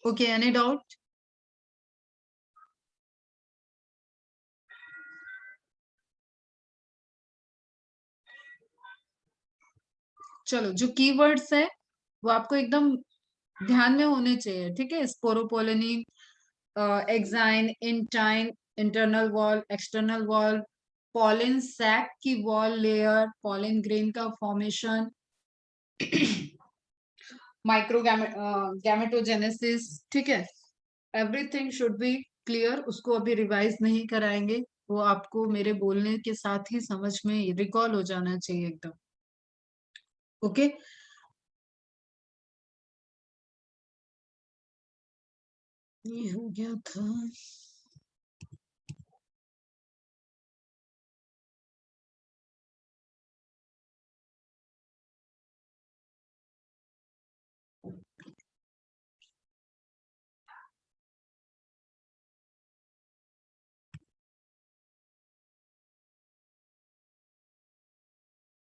Okay, any doubt? चलो, जो keywords है वो आपको एकदम ध्यान में होने चाहिए, ठीक है? Sporopollenin, exine, intine, internal wall, external wall, pollen sac की वॉल लेयर, पॉलिन ग्रेन का फॉर्मेशन, माइक्रो गैमेटोजेनेसिस, ठीक है? Everything should be clear. उसको अभी रिवाइज नहीं कराएंगे, वो आपको मेरे बोलने के साथ ही समझ में रिकॉल हो जाना चाहिए एकदम। ओके, ये हो गया था।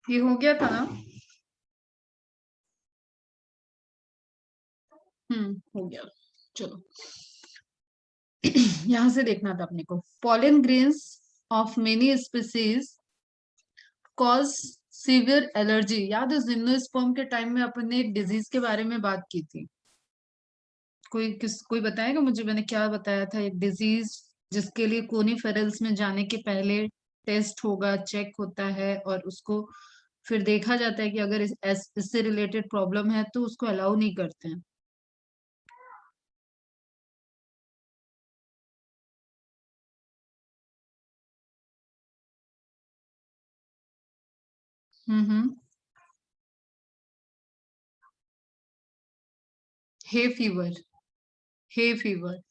ये हो गया था ना? हो गया। चलो, यहां से देखना था अपने को। Pollen grains of many species cause severe allergy. याद है जिम्नोस्पर्म के टाइम में अपन ने एक डिजीज के बारे में बात की थी? कोई बताएगा मुझे, मैंने क्या बताया था? एक डिजीज जिसके लिए कोनिफेरल्स में जाने के पहले टेस्ट होगा, चेक होता है, और उसको फिर देखा जाता है कि अगर इससे रिलेटेड प्रॉब्लम है तो उसको अलाउ नहीं करते हैं। हम्म। Hay fever, hay fever.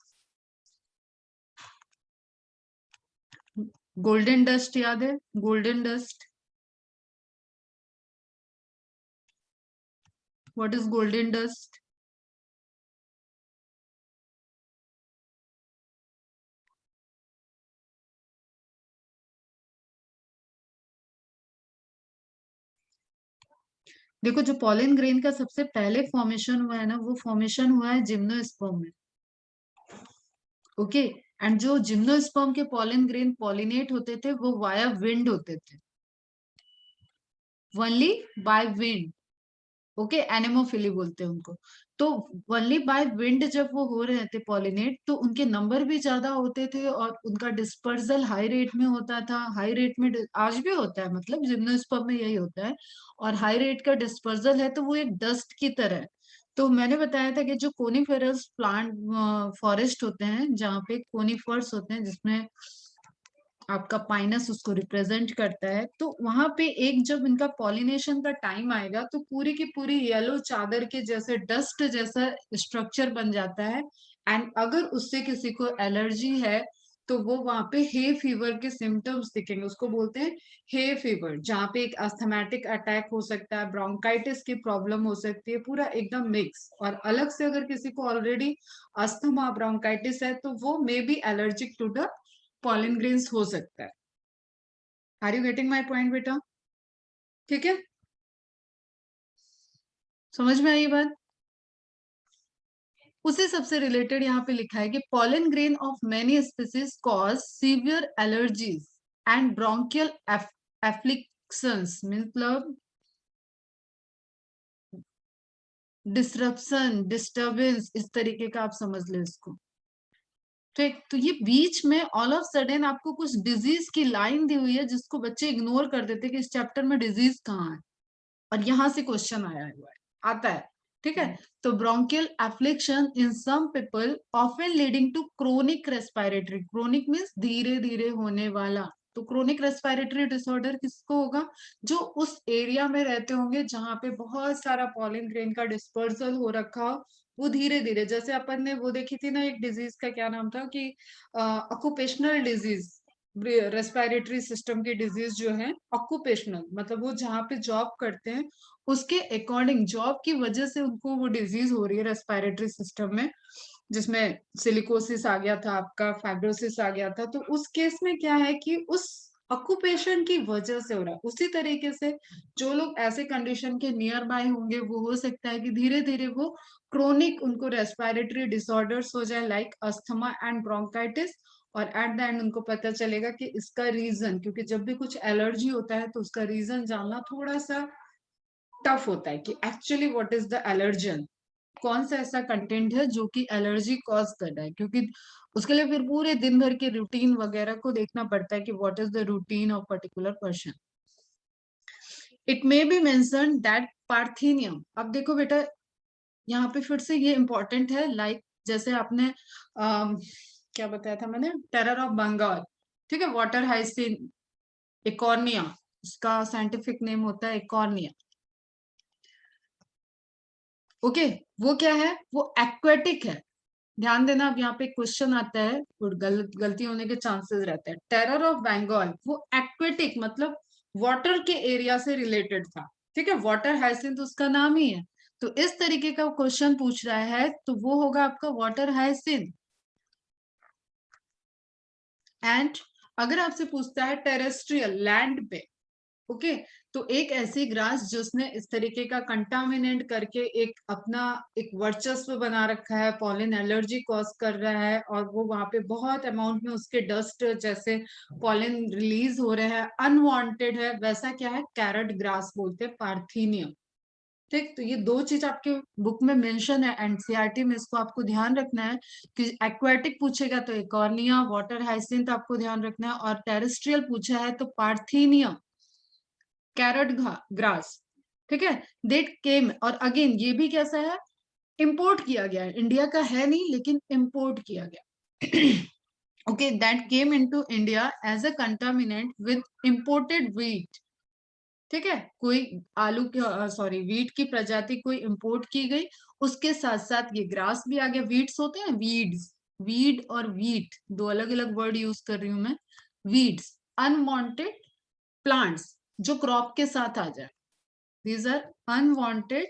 Golden dust याद है? Golden dust, what is golden dust? देखो, जो पॉलन ग्रेन का सबसे पहले फॉर्मेशन हुआ है ना, वो फॉर्मेशन हुआ है जिम्नोस्पर्म में। ओके, एंड जो जिम्नोस्पर्म के पॉलन ग्रेन पॉलिनेट होते थे वो वाया विंड होते थे, ओनली बाय विंड। ओके, एनेमोफिली बोलते हैं उनको। तो ओनली बाय विंड जब वो हो रहे थे पॉलिनेट, तो उनके नंबर भी ज्यादा होते थे और उनका डिस्पर्सल हाई रेट में होता था। हाई रेट में आज भी होता है, मतलब जिम्नोस्पर्म में यही होता है। और हाई रेट का डिस्पर्सल है तो वो एक डस्ट की तरह है। तो मैंने बताया था कि जो कोनिफेरस प्लांट फॉरेस्ट होते हैं, जहाँ पे कोनिफर्स होते हैं, जिसमें आपका पाइनस उसको रिप्रेजेंट करता है, तो वहां पे एक जब इनका पॉलिनेशन का टाइम आएगा तो पूरी की पूरी येलो चादर के जैसे डस्ट जैसा स्ट्रक्चर बन जाता है। एंड अगर उससे किसी को एलर्जी है तो वो वहां पे हे फीवर के सिम्टम्स दिखेंगे, उसको बोलते हैं हे फीवर, जहाँ पे एक अस्थमेटिक अटैक हो सकता है, ब्रोंकाइटिस की प्रॉब्लम हो सकती है, पूरा एकदम मिक्स। और अलग से अगर किसी को ऑलरेडी अस्थमा ब्रोंकाइटिस है तो वो may be allergic to the pollen grains हो सकता है। Are you getting my point बेटा? ठीक है, समझ में आई बात? उसी सबसे रिलेटेड यहाँ पे लिखा है कि pollen grain of many species cause severe allergies and bronchial afflictions, मतलब डिसरप्शन, डिस्टरबेंस, इस तरीके का आप समझ ले इसको। ठीक, तो ये बीच में ऑल ऑफ सडन आपको कुछ डिजीज की लाइन दी हुई है जिसको बच्चे इग्नोर कर देते कि इस चैप्टर में डिजीज कहाँ है, और यहां से क्वेश्चन आया हुआ है, आता है। ठीक है, तो bronchial affliction in some people often leading to chronic respiratory, chronic means धीरे धीरे होने वाला। तो क्रोनिक रेस्पिरेटरी डिसऑर्डर किसको होगा? जो उस एरिया में रहते होंगे जहां पे बहुत सारा पॉलन ग्रेन का डिस्पर्सल हो रखा हो, वो धीरे धीरे, जैसे अपन ने वो देखी थी ना एक डिजीज का क्या नाम था कि ऑक्यूपेशनल डिजीज, रेस्पिरेटरी सिस्टम की डिजीज जो है ऑक्यूपेशनल, मतलब वो जहाँ पे जॉब करते हैं उसके अकॉर्डिंग, जॉब की वजह से उनको वो डिजीज हो रही है रेस्पिरेटरी सिस्टम में, जिसमें सिलिकोसिस आ गया था, आपका फाइब्रोसिस आ गया था। तो उस केस में क्या है कि उस ऑक्यूपेशन की वजह से हो रहा है। उसी तरीके से जो लोग ऐसे कंडीशन के नियर बाय होंगे, वो हो सकता है कि धीरे धीरे वो क्रोनिक उनको रेस्पिरेटरी डिसऑर्डर्स हो जाए, लाइक अस्थमा एंड ब्रोंकाइटिस। और एट द एंड उनको पता चलेगा कि इसका रीजन, क्योंकि जब भी कुछ एलर्जी होता है तो उसका रीजन जानना थोड़ा सा टफ होता है, कि actually what is the allergen, कौन सा ऐसा कंटेंट है जो कि एलर्जी कॉज कर रहा है। क्योंकि उसके लिए फिर पूरे दिन भर के रूटीन वगैरह को देखना पड़ता है कि what is the routine of particular person. It may be mention that पार्थिनियम। अब देखो बेटा, यहाँ पे फिर से ये इंपॉर्टेंट है, लाइक जैसे आपने क्या बताया था मैंने, टेरर ऑफ बंगाल, ठीक है, वाटर हाइसिन इकॉर्निया, इसका साइंटिफिक नेम होता है इकॉर्निया। ओके, वो क्या है, वो एक्वेटिक है। ध्यान देना, अब यहाँ पे क्वेश्चन आता है और गलती होने के चांसेस रहते हैं। टेरर ऑफ बंगाल वो एक्वेटिक मतलब वाटर के एरिया से रिलेटेड था, ठीक है, वाटर हाइसिंथ उसका नाम ही है। तो इस तरीके का क्वेश्चन पूछ रहा है तो वो होगा आपका वाटर हाइसिंथ। एंड अगर आपसे पूछता है टेरेस्ट्रियल लैंड पे, ओके, तो एक ऐसी ग्रास जिसने इस तरीके का कंटामिनेट करके एक अपना एक वर्चस्व बना रखा है, पॉलन एलर्जी कॉज कर रहा है, और वो वहां पे बहुत अमाउंट में उसके डस्ट जैसे पॉलन रिलीज हो रहे हैं, अनवांटेड है, वैसा क्या है, कैरेट ग्रास बोलते हैं, पार्थीनियम। ठीक, तो ये दो चीज आपके बुक में मेंशन है एनसीईआरटी में, इसको आपको ध्यान रखना है कि एक्वेटिक पूछेगा तो इकॉर्निया, वाटर हाइसिंथ आपको ध्यान रखना है, और टेरेस्ट्रियल पूछा है तो पार्थीनियम, कैरेट ग्रास, ठीक है। देट केम, और अगेन ये भी कैसा है, इंपोर्ट किया गया है, इंडिया का है नहीं लेकिन इंपोर्ट किया गया। Okay, that came into India as a contaminant with imported wheat, ठीक है, कोई आलू की, सॉरी, वीट की प्रजाति कोई इंपोर्ट की गई, उसके साथ साथ ये ग्रास भी आ गया। वीड्स होते हैं, वीड्स, वीड और वीट दो अलग अलग वर्ड यूज कर रही हूं मैं। वीड्स अनवांटेड प्लांट्स जो क्रॉप के साथ आ जाए, दीज आर अनवांटेड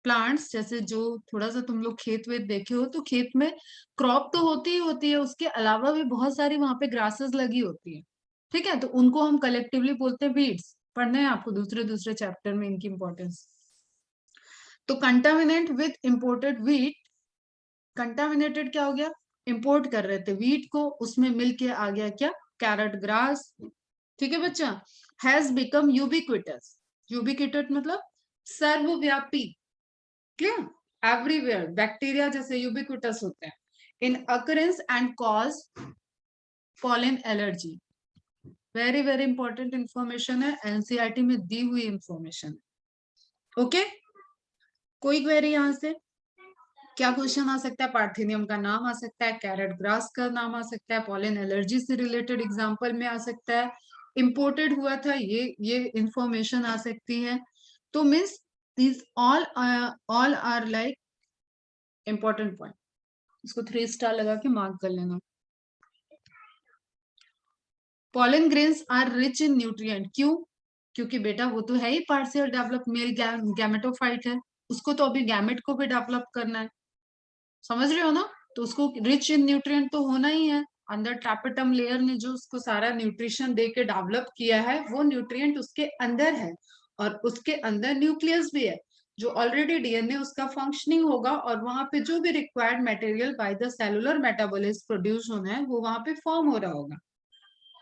प्लांट्स। जैसे जो थोड़ा सा तुम लोग खेत वेत देखे हो तो खेत में क्रॉप तो होती ही होती है, उसके अलावा भी बहुत सारी वहां पे ग्रासेस लगी होती है, ठीक है, तो उनको हम कलेक्टिवली बोलते हैं वीड्स। पढ़ना है आपको दूसरे दूसरे चैप्टर में इनकी इंपॉर्टेंस। तो contaminant with imported wheat, contaminated क्या हो गया, इंपोर्ट कर रहे थे वीट को, उसमें मिलके आ गया क्या, कैरेट ग्रास, ठीक है बच्चा। हैज बिकम यूबिक्विटस, यूबिक्विटेड मतलब सर्वव्यापी, क्लियर, एवरीवेयर, बैक्टीरिया जैसे यूबिक्विटस होते हैं, in occurrence and cause pollen allergy. Very very important information है, एनसीईआरटी में दी हुई इंफॉर्मेशन है। ओके, कोई क्वेरी यहां से, क्या क्वेश्चन आ सकता है, पार्थिनियम का नाम आ सकता है, कैरेट ग्रास का नाम आ सकता है, पॉलन एलर्जी से रिलेटेड एग्जांपल में आ सकता है, इंपोर्टेड हुआ था ये इंफॉर्मेशन आ सकती है। तो means these all are like important point. इसको 3 स्टार लगा के मार्क कर लेना। Pollen grains are rich in nutrient, क्यों, क्योंकि बेटा वो तो है ही पार्शियल डेवलप, मेरी गैमेटोफाइट है, उसको तो अभी गैमेट को भी डेवलप करना है, समझ रहे हो ना, तो उसको रिच इन न्यूट्रिएंट तो होना ही है। अंदर ट्रापेटम लेयर ने जो उसको सारा न्यूट्रिशन दे के डेवलप किया है, वो न्यूट्रिएंट उसके अंदर है, और उसके अंदर न्यूक्लियस भी है, जो ऑलरेडी डीएनए उसका फंक्शनिंग होगा, और वहां पे जो भी required material by the cellular metabolism produce होना है वो वहां पे फॉर्म हो रहा होगा।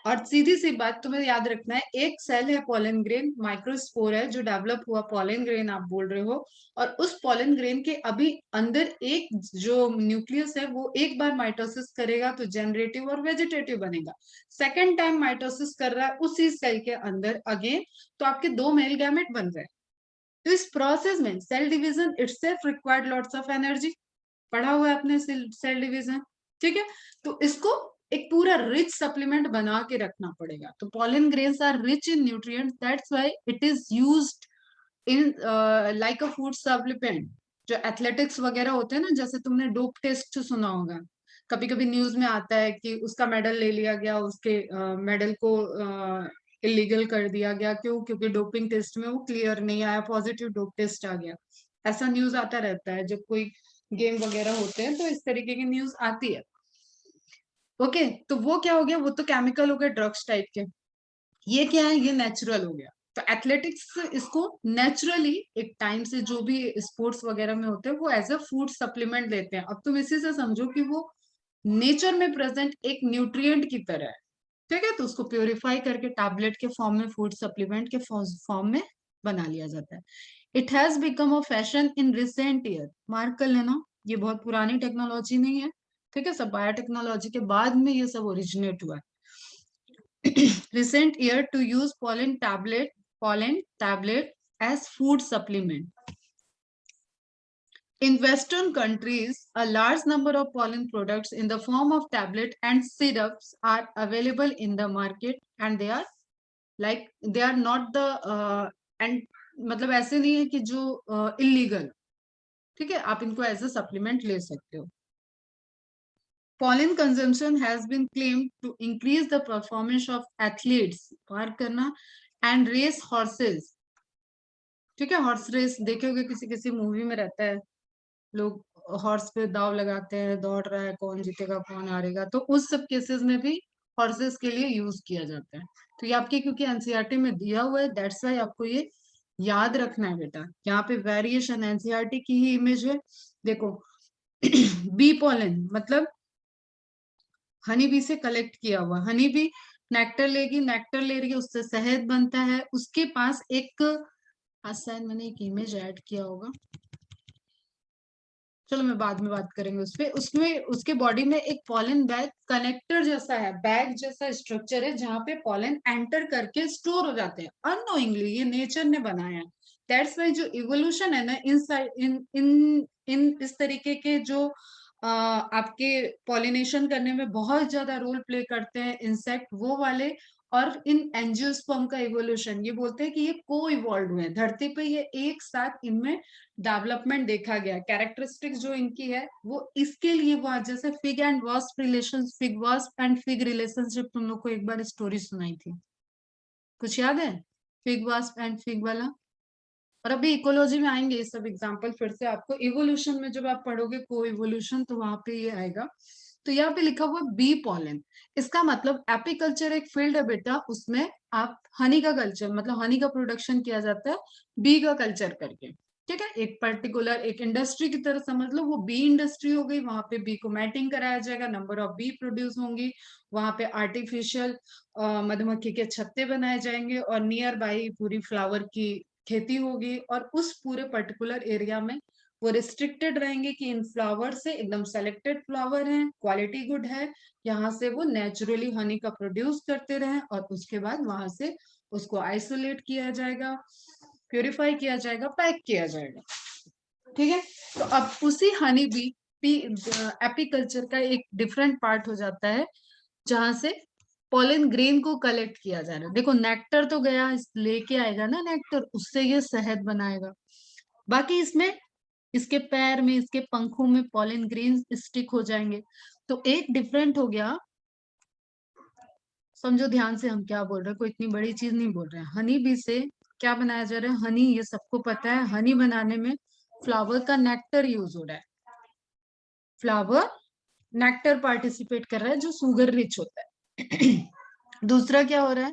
और सीधी सी बात तुम्हें याद रखना है, एक सेल है पॉलन ग्रेन, माइक्रोस्पोर है जो डेवलप हुआ पॉलन ग्रेन आप बोल रहे हो, और उस पॉलन ग्रेन के अभी अंदर एक जो न्यूक्लियस है वो एक बार माइटोसिस करेगा तो जनरेटिव और वेजिटेटिव बनेगा, सेकेंड टाइम माइटोसिस कर रहा है उसी सेल के अंदर अगेन, तो आपके 2 मेल गैमेट बन रहे हैं। तो इस प्रोसेस में cell division itself required lots of energy, पढ़ा हुआ है आपने सेल डिवीजन, ठीक है। तो इसको एक पूरा रिच सप्लीमेंट बना के रखना पड़ेगा। तो pollen grains are rich in nutrients, that's why it is used in like a food supplement. जो एथलेटिक्स वगैरह होते हैं ना, जैसे तुमने डोप टेस्ट सुना होगा, कभी कभी न्यूज में आता है कि उसका मेडल ले लिया गया, उसके मेडल को इलीगल कर दिया गया, क्यों, क्योंकि डोपिंग टेस्ट में वो क्लियर नहीं आया, पॉजिटिव डोप टेस्ट आ गया। ऐसा न्यूज आता रहता है जब कोई गेम वगैरह होते हैं, तो इस तरीके की न्यूज आती है। ओके, तो वो क्या हो गया, वो तो केमिकल हो गए ड्रग्स टाइप के। ये क्या है, ये नेचुरल हो गया। तो एथलेटिक्स इसको नेचुरली एक टाइम से जो भी स्पोर्ट्स वगैरह में होते हैं वो एज अ फूड सप्लीमेंट लेते हैं। अब तुम इसी से समझो कि वो नेचर में प्रेजेंट एक न्यूट्रिएंट की तरह है, ठीक है। तो उसको प्योरीफाई करके टैबलेट के फॉर्म में, फूड सप्लीमेंट के फॉर्म में बना लिया जाता है। It has become a fashion in recent year, mark कर लेना, ये बहुत पुरानी टेक्नोलॉजी नहीं है, ठीक है। सब बायोटेक्नोलॉजी के बाद में ये सब ओरिजिनेट हुआ है। recent year to use pollen tablet as food supplement. In Western countries, a large number of pollen products in the form of tablet and syrups are available in the market, and they are like they are not the and मतलब ऐसे नहीं है कि जो illegal, ठीक है, आप इनको एज अ सप्लीमेंट ले सकते हो। Pollen consumption has been claimed to increase the performance of athletes, पार करना, and race horses, ठीक है। हॉर्स रेस देखे होगे, किसी किसी मूवी में रहता है, लोग हॉर्स पे दाव लगाते हैं, दौड़ रहा है, कौन जीतेगा कौन हारेगा, तो उस सब केसेस में भी हॉर्सेस के लिए यूज किया जाता है। तो ये आपके क्योंकि एनसीईआरटी में दिया हुआ है, दैट्स वाई आपको ये याद रखना है बेटा। यहाँ पे वेरिएशन एनसीईआरटी की ही इमेज है, देखो। बी पॉलन मतलब हनी बी से कलेक्ट किया हुआ, हनी बी नेक्टर लेगी, नेक्टर ले रही है, उससे शहद बनता है। उसके पास एक, आज शायद मैंने एक इमेज ऐड किया होगा, चलो मैं बाद में बात करेंगे उस पे। उसमें उसके बॉडी में एक पॉलन बैग कनेक्टर जैसा है, बैग जैसा स्ट्रक्चर है, जहां पे पॉलन एंटर करके स्टोर हो जाते हैं अननोइंगली, ये नेचर ने बनाया है। दैट्स वाई जो इवोल्यूशन है ना, इन इस तरीके के जो आपके पॉलिनेशन करने में बहुत ज्यादा रोल प्ले करते हैं इंसेक्ट, वो वाले, और इन एंजियोस्पर्म का इवोल्यूशन, ये बोलते हैं कि ये को इवॉल्व हुए हैं धरती पे, ये एक साथ इनमें डेवलपमेंट देखा गया। कैरेक्टरिस्टिक्स जो इनकी है वो इसके लिए, वो आज जैसे fig and wasp relation, fig wasp and fig relationship तुम लोग को एक बार स्टोरी सुनाई थी, कुछ याद है, फिग वास्प एंड फिग वाला। और अभी इकोलॉजी में आएंगे ये सब एग्जांपल, फिर से आपको इवोल्यूशन में जब आप पढ़ोगे को इवोल्यूशन, तो वहां पे ये आएगा। तो यहाँ पे लिखा हुआ बी पॉलन, इसका मतलब एपीकल्चर एक फील्ड है बेटा, उसमें आप हनी का कल्चर, मतलब हनी का प्रोडक्शन किया जाता है बी का कल्चर करके, ठीक है। एक पर्टिकुलर एक इंडस्ट्री की तरह समझ लो, वो बी इंडस्ट्री हो गई, वहां पे बी को मैटिंग कराया जाएगा, नंबर ऑफ बी प्रोड्यूस होंगी, वहां पे आर्टिफिशियल मधुमक्खी के छत्ते बनाए जाएंगे, और नियर बाई पूरी फ्लावर की खेती होगी, और उस पूरे पर्टिकुलर एरिया में वो रिस्ट्रिक्टेड रहेंगे कि इन फ्लावर से एकदम सेलेक्टेड फ्लावर हैं, क्वालिटी गुड है, यहाँ से वो नेचुरली हनी का प्रोड्यूस करते रहें, और उसके बाद वहां से उसको आइसोलेट किया जाएगा, प्योरीफाई किया जाएगा, पैक किया जाएगा, ठीक है। तो अब उसी हनी बी एपीकल्चर का एक डिफरेंट पार्ट हो जाता है, जहां से पॉलन ग्रेन को कलेक्ट किया जा रहा है। देखो नेक्टर तो गया, लेके आएगा ना नेक्टर, उससे ये शहद बनाएगा। बाकी इसमें, इसके पैर में, इसके पंखों में पॉलन ग्रेन स्टिक हो जाएंगे। तो एक डिफरेंट हो गया, समझो ध्यान से हम क्या बोल रहे हैं, कोई इतनी बड़ी चीज नहीं बोल रहे हैं। हनी बी से क्या बनाया जा रहा है, हनी, ये सबको पता है, हनी बनाने में फ्लावर का नेक्टर यूज हो रहा है, फ्लावर नेक्टर पार्टिसिपेट कर रहा है जो सुगर रिच होता है। दूसरा क्या हो रहा है,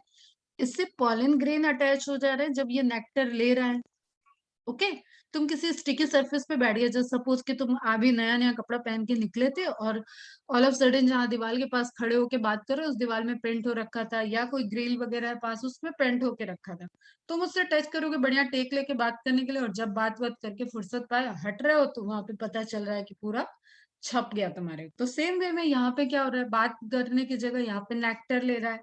इससे पॉलन ग्रेन अटैच हो जा रहा है जब ये नेक्टर ले रहा है, ओके। तुम किसी स्टिकी सरफेस पे बैठ गए, जैसे सपोज कि तुम अभी नया नया कपड़ा पहन के निकले थे, और ऑल ऑफ सडन जहाँ दीवार के पास खड़े होके बात कर रहे हो, उस दीवार में पेंट हो रखा था, या कोई ग्रिल वगैरह है पास, उसमें पेंट होके रखा था। तुम उससे टच करोगे बढ़िया टेक लेके बात करने के लिए, और जब बात बात करके फुर्सत पाए हट रहे हो, तो वहां पे पता चल रहा है कि पूरा छप गया तुम्हारे। तो सेम वे में यहाँ पे क्या हो रहा है, बात करने की जगह यहाँ पे नेक्टर ले रहा है,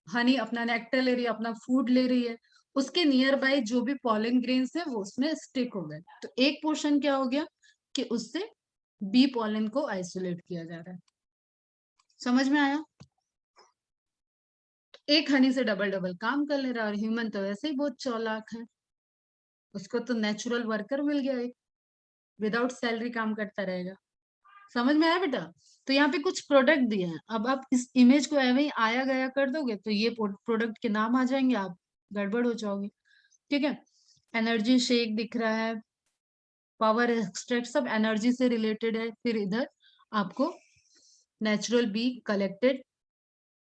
हनी अपना नेक्टर ले रही है, अपना फूड ले रही है, उसके नियर बाय जो भी पॉलन ग्रेन्स है वो उसमें स्टिक हो गए। तो एक पोर्शन क्या हो गया कि उससे बी पॉलन को आइसोलेट किया जा रहा है, समझ में आया। एक हनी से डबल डबल काम कर ले रहा है, और ह्यूमन तो वैसे ही बहुत चालाक है, उसको तो नेचुरल वर्कर मिल गया, एक विदाउट सैलरी काम करता रहेगा। समझ में आया बेटा। तो यहाँ पे कुछ प्रोडक्ट दिए हैं, अब आप इस इमेज को ऐਵੇਂ ही आया गया कर दोगे तो ये प्रोडक्ट के नाम आ जाएंगे, आप गड़बड़ हो जाओगे, ठीक है। एनर्जी शेक दिख रहा है, पावर एक्सट्रैक्ट, सब एनर्जी से रिलेटेड है। फिर इधर आपको natural bee collected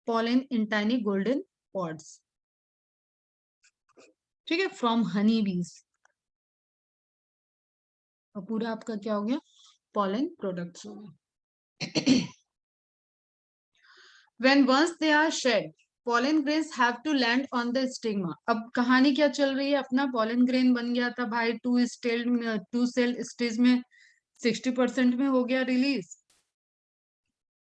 pollen in tiny golden pods. ठीक है, फ्रॉम हनी बीज। और पूरा आपका क्या हो गया, pollen products हो गया। When once they are shed, pollen grains have to land on the stigma. अब कहानी क्या चल रही है, अपना pollen grain बन गया था भाई, टू सेल स्टेज में 60% में हो गया रिलीज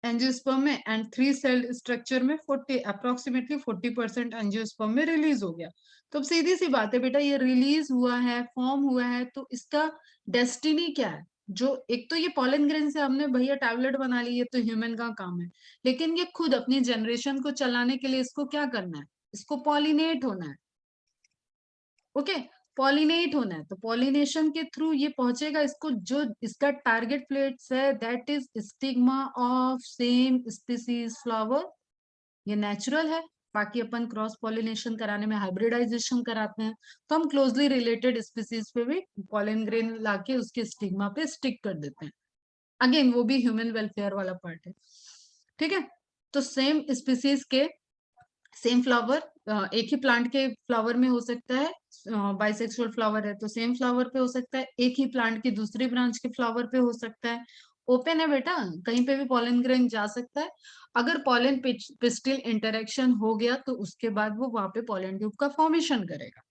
एंजियोस्पर्म में, एंड 3 सेल स्ट्रक्चर में 40 अप्रोक्सीमेटली 40% एंजियोस्पर्म में रिलीज हो गया। तो अब सीधी सी बात है बेटा, ये रिलीज हुआ है, फॉर्म हुआ है, तो इसका डेस्टिनी क्या है? जो एक तो ये पॉलन ग्रेन से हमने भैया टैबलेट बना ली, ये तो ह्यूमन का काम है, लेकिन ये खुद अपनी जनरेशन को चलाने के लिए इसको क्या करना है, इसको पॉलिनेट होना है। ओके, पॉलिनेट होना है, तो पॉलिनेशन के थ्रू ये पहुंचेगा, इसको जो इसका टारगेट प्लेट्स है that is stigma of same species flower. ये नेचुरल है, बाकी अपन क्रॉस पॉलिनेशन कराने में हाइब्रिडाइजेशन कराते हैं, तो हम क्लोजली रिलेटेड स्पीसीज पे भी पॉलन ग्रेन लाके उसके स्टिग्मा पे स्टिक कर देते हैं। अगेन वो भी ह्यूमन वेलफेयर वाला पार्ट है, ठीक है। तो सेम स्पीसीज के सेम फ्लावर, एक ही प्लांट के फ्लावर में हो सकता है, बाइसेक्सुअल फ्लावर है तो सेम फ्लावर पे हो सकता है, एक ही प्लांट की दूसरी ब्रांच के फ्लावर पे हो सकता है, ओपन है बेटा, कहीं पे भी पॉलन ग्रेन जा सकता है। अगर पॉलन पिस्टिल इंटरेक्शन हो गया तो उसके बाद वो वहां पे पॉलन ट्यूब का फॉर्मेशन करेगा।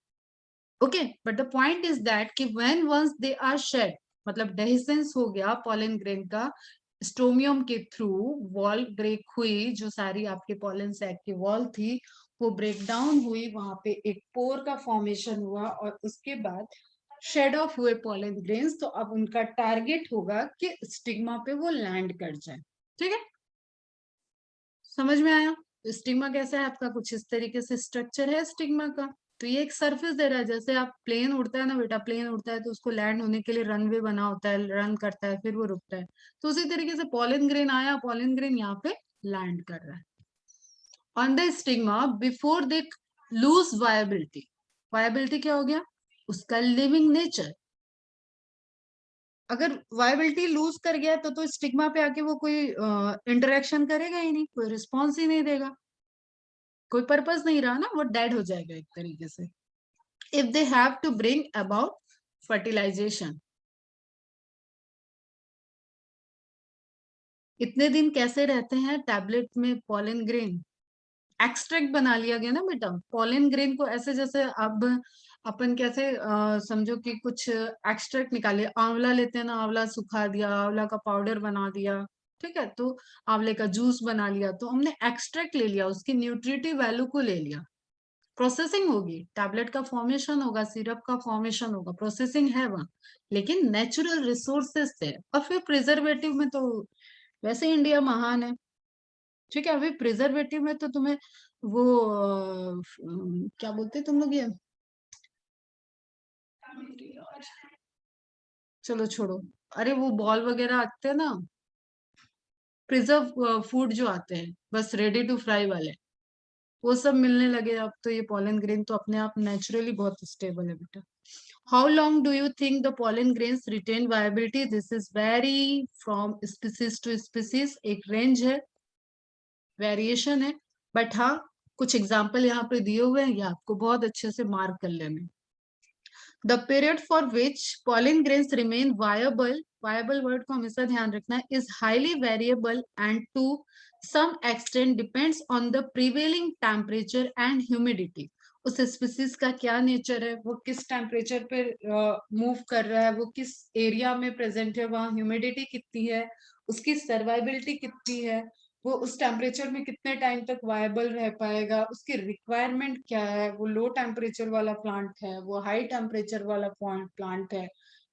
Okay, but the point is that कि when once they are shed, मतलब डेहिसेंस हो गया पॉलन ग्रेन का, स्टोमियम के थ्रू वॉल ब्रेक हुई, जो सारी आपके पॉलन सैक की वॉल थी वो ब्रेक डाउन हुई, वहां पे एक पोर का फॉर्मेशन हुआ, और उसके बाद शेड ऑफ हुए पॉलन ग्रेन्स, तो अब उनका टारगेट होगा कि स्टिग्मा पे वो लैंड कर जाए। ठीक है, समझ में आया? स्टिग्मा कैसा है आपका, कुछ इस तरीके से स्ट्रक्चर है स्टिग्मा का। तो ये एक सरफेस दे रहा है, जैसे आप प्लेन उड़ता है ना बेटा, प्लेन उड़ता है तो उसको लैंड होने के लिए रनवे बना होता है, रन करता है फिर वो रुकता है, तो उसी तरीके से पॉलन ग्रेन आया, पॉलन ग्रेन यहाँ पे लैंड कर रहा है on the stigma before they lose viability. Viability क्या हो गया, उसका लिविंग नेचर। अगर वायबिलिटी लूज कर गया तो स्टिग्मा पे आके वो कोई इंटरेक्शन करेगा ही नहीं, कोई रिस्पॉन्स ही नहीं देगा, कोई पर्पस नहीं रहा ना, वो डेड हो जाएगा एक तरीके से। If they have to bring about fertilisation, इतने दिन कैसे रहते हैं टैबलेट में पॉलन ग्रेन, एक्सट्रैक्ट बना लिया गया ना बेटा, पॉलन ग्रेन को ऐसे जैसे अब अपन कैसे समझो कि कुछ एक्सट्रैक्ट निकाले, आंवला लेते हैं ना, आंवला सुखा दिया, आंवला का पाउडर बना दिया, ठीक है, तो आंवले का जूस बना लिया, तो हमने एक्सट्रैक्ट ले लिया, उसकी न्यूट्रिटिव वैल्यू को ले लिया, प्रोसेसिंग होगी, टैबलेट का फॉर्मेशन होगा, सिरप का फॉर्मेशन होगा, प्रोसेसिंग है वहां, लेकिन नेचुरल रिसोर्सेस से। और फिर प्रिजर्वेटिव में तो वैसे इंडिया महान है, ठीक है। अभी प्रिजर्वेटिव में तो तुम्हें वो क्या बोलते हैं तुम लोग ये, चलो छोड़ो, अरे वो बॉल वगैरह आते हैं ना, प्रिजर्व फूड जो आते हैं बस रेडी टू फ्राई वाले, वो सब मिलने लगे अब तो, ये पॉलन ग्रेन तो अपने आप नेचुरली बहुत स्टेबल है बेटा। How long do you think the pollen grains retain viability, this is very from species to species, एक रेंज है, वेरिएशन है, बट हाँ कुछ एग्जाम्पल यहाँ पे दिए हुए हैं, ये आपको बहुत अच्छे से मार्क कर लेना। The period for which pollen grains remain viable, viable word को हमेशा ध्यान रखना है, is highly variable and to some extent depends on the prevailing temperature and humidity. उस स्पीसीज का क्या नेचर है, वो किस टेम्परेचर पे मूव कर रहा है, वो किस एरिया में प्रेजेंट है, वहाँ ह्यूमिडिटी कितनी है, उसकी सर्वाइबिलिटी कितनी है, वो उस टेम्परेचर में कितने टाइम तक वायबल रह पाएगा, उसकी रिक्वायरमेंट क्या है, वो लो टेम्परेचर वाला प्लांट है, वो हाई टेम्परेचर वाला प्लांट है,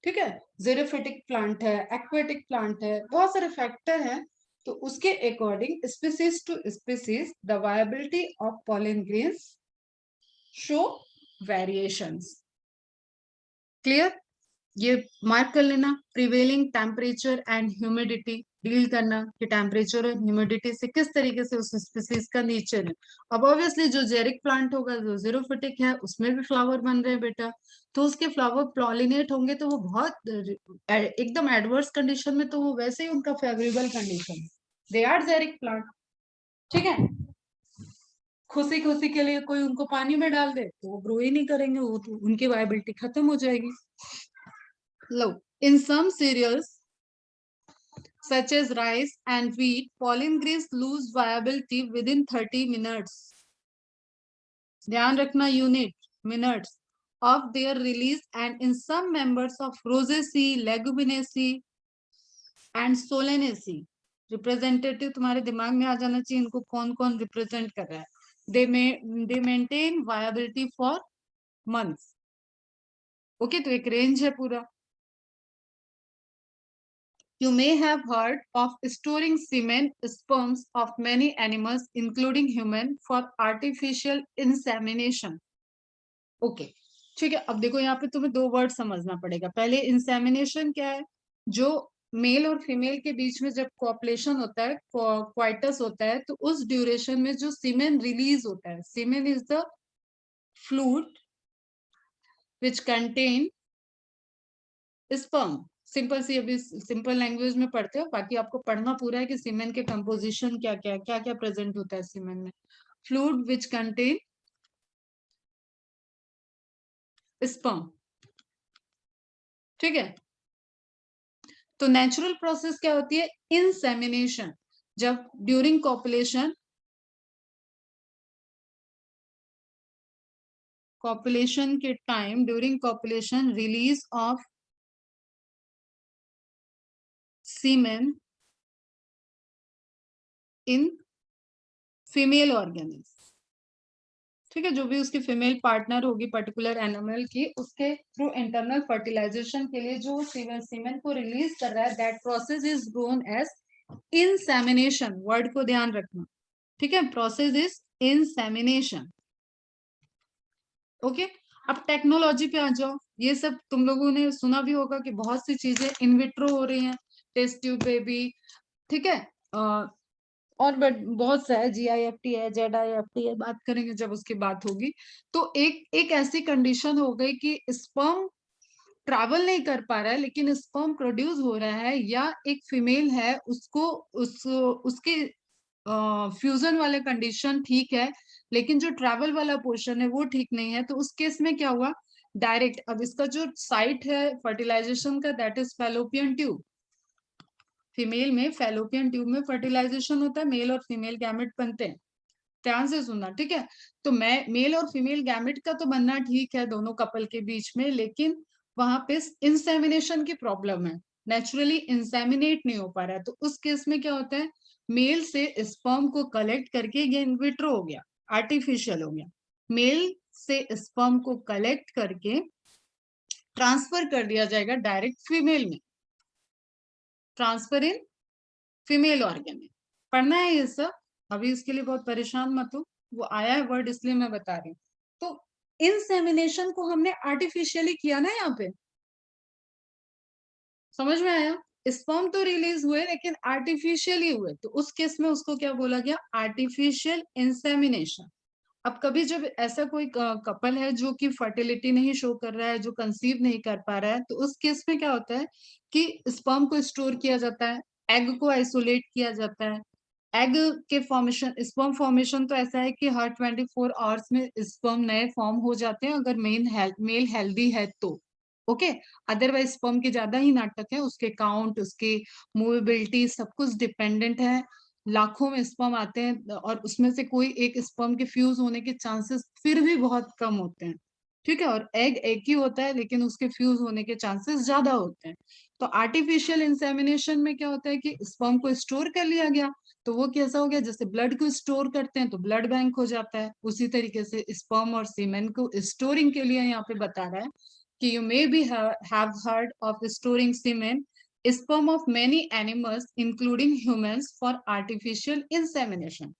ठीक है, जेरोफिटिक प्लांट है, एक्वेटिक प्लांट है, बहुत सारे फैक्टर हैं, तो उसके according species to species the viability of pollen grains show variations. Clear, ये मार्क कर लेना, prevailing temperature and humidity deal करना कि टेम्परेचर और ह्यूमिडिटी से किस तरीके से उस स्पीसीज का नेचर है। अब ऑब्वियसली जो जेरिक प्लांट होगा, जो जेरोफिटिक है, उसमें भी फ्लावर बन रहे हैं बेटा, तो उसके फ्लावर पॉलिनेट होंगे, तो वो बहुत एकदम एडवर्स कंडीशन में, तो वो वैसे ही उनका फेवरेबल कंडीशन है, दे आर जेरिक प्लांट, ठीक है। खुशी खुशी के लिए कोई उनको पानी में डाल दे तो वो ग्रो ही नहीं करेंगे, वो तो उनकी वायबिलिटी खत्म हो जाएगी। लो, इन सम serials such as rice and wheat, pollen grains lose viability within 30 minutes. ध्यान रखना unit, minutes of their release, and in some members of Rosaceae, Leguminaceae and Solanaceae. Representative तुम्हारे दिमाग में आ जाना चाहिए, इनको कौन कौन रिप्रेजेंट कर रहा है। they maintain viability for months. Okay, तो एक रेंज है पूरा। You may have heard of storing semen, sperms of many animals, including human, for artificial insemination. Okay, ठीक है। अब देखो यहाँ पे तुम्हें दो वर्ड समझना पड़ेगा। पहले इंसेमिनेशन क्या है, जो मेल और फीमेल के बीच में जब कॉपुलेशन होता है, क्वाइटस होता है, तो उस ड्यूरेशन में जो सीमेन रिलीज होता है, semen is the fluid which contain sperm. Simple सी, अभी सिंपल लैंग्वेज में पढ़ते हो, बाकी आपको पढ़ना पूरा है कि सीमेन के कंपोजिशन क्या क्या क्या क्या प्रेजेंट होता है सीमेन में। फ्लूइड विच कंटेन स्पर्म, ठीक है। तो नेचुरल प्रोसेस क्या होती है, इंसेमिनेशन। जब ड्यूरिंग कॉपुलेशन के time, during copulation release of semen in female organelles, ठीक है। जो भी उसकी फीमेल पार्टनर होगी पर्टिकुलर एनिमल की, उसके थ्रू इंटरनल फर्टिलाइजेशन के लिए जो सीमेन को रिलीज कर रहा है, that process is known as insemination. Word को ध्यान रखना, ठीक है। Process is insemination, okay. अब टेक्नोलॉजी पे आ जाओ। ये सब तुम लोगों ने सुना भी होगा कि बहुत सी चीजें इन विट्रो हो रही हैं, टेस्ट ट्यूब बेबी, ठीक है। और बट बहुत सा है, GIFT है, ZIFT है, बात करेंगे जब उसकी बात होगी। तो एक एक ऐसी कंडीशन हो गई कि स्पर्म ट्रैवल नहीं कर पा रहा है, लेकिन स्पर्म प्रोड्यूस हो रहा है, या एक फीमेल है उसको उसके फ्यूजन वाले कंडीशन ठीक है, लेकिन जो ट्रैवल वाला पोर्शन है वो ठीक नहीं है। तो उस केस में क्या हुआ, डायरेक्ट, अब इसका जो साइट है फर्टिलाइजेशन का, that is fallopian tube. Female में फैलोपियन ट्यूब में फर्टिलाइजेशन होता है, मेल और फीमेल गैमेट बनते हैं। ध्यान से सुनना, ठीक है। तो मैं मेल और फीमेल गैमेट का तो बनना ठीक है दोनों कपल के बीच में, लेकिन वहां पे इंसेमिनेशन की प्रॉब्लम है, नेचुरली इंसेमिनेट नहीं हो पा रहा है। तो उस केस में क्या होता है, मेल से स्पर्म को कलेक्ट करके, ये इनविट्रो हो गया, आर्टिफिशियल हो गया। मेल से स्पर्म को कलेक्ट करके ट्रांसफर कर दिया जाएगा डायरेक्ट फीमेल में, ट्रांसफर इन फीमेल ऑर्गन में। पढ़ना है ये सब, अभी इसके लिए बहुत परेशान मत हो, वो आया है वर्ड इसलिए मैं बता रही हूँ। तो इंसेमिनेशन को हमने आर्टिफिशियली किया ना, यहाँ पे समझ में आया। स्पर्म तो रिलीज हुए लेकिन आर्टिफिशियली हुए, तो उस केस में उसको क्या बोला गया, आर्टिफिशियल इंसेमिनेशन। अब कभी जब ऐसा कोई कपल है जो कि फर्टिलिटी नहीं शो कर रहा है, जो कंसीव नहीं कर पा रहा है, तो उस केस में क्या होता है कि स्पर्म को स्टोर किया जाता है, एग को आइसोलेट किया जाता है। एग के फॉर्मेशन, स्पर्म फॉर्मेशन तो ऐसा है कि हर 24 आवर्स में स्पर्म नए फॉर्म हो जाते हैं, अगर मेल हेल्दी है तो, ओके। अदरवाइज स्पर्म के ज्यादा ही नाटक है, उसके काउंट, उसकी मूवेबिलिटी, सब कुछ डिपेंडेंट है। लाखों में स्पर्म आते हैं और उसमें से कोई एक स्पर्म के फ्यूज होने के चांसेस फिर भी बहुत कम होते हैं, ठीक है। और एग एक ही होता है लेकिन उसके फ्यूज होने के चांसेस ज्यादा होते हैं। तो आर्टिफिशियल इंसेमिनेशन में क्या होता है कि स्पर्म को स्टोर कर लिया गया, तो वो कैसा हो गया, जैसे ब्लड को स्टोर करते हैं तो ब्लड बैंक हो जाता है, उसी तरीके से स्पर्म और सीमेन को स्टोरिंग के लिए यहाँ पे बता रहा है कि you may be have heard of storing semen, sperm of many animals including humans for artificial insemination,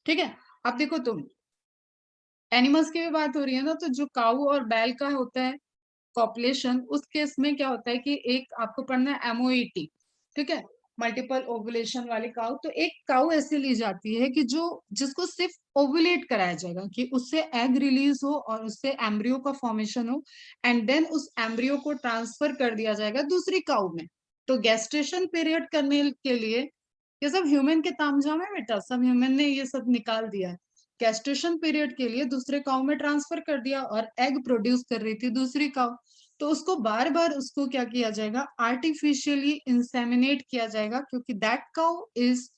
ठीक है। अब देखो तुम, एनिमल्स की भी बात हो रही है ना, तो जो काऊ और बैल का होता है कॉपुलेशन, उस केस में क्या होता है कि एक आपको पढ़ना है MOET, ठीक है, मल्टीपल ओवुलेशन वाली काऊ। तो एक काऊ ऐसी ली जाती है कि जो जिसको सिर्फ ओवुलेट कराया जाएगा, कि उससे एग रिलीज हो और उससे एम्ब्रियो का फॉर्मेशन हो, एंड देन उस एम्ब्रियो को ट्रांसफर कर दिया जाएगा दूसरी काऊ में। तो गैस्ट्रेशन पीरियड करने के लिए ये सब ह्यूमन के तामझाम है बेटा, सब ह्यूमन ने ये सब निकाल दिया है। गैस्टेशन पीरियड के लिए दूसरे काउ में ट्रांसफर कर दिया और एग प्रोड्यूस कर रही थी दूसरी काउ, तो उसको बार बार उसको क्या किया जाएगा, आर्टिफिशियली इंसेमिनेट किया जाएगा, क्योंकि that cow is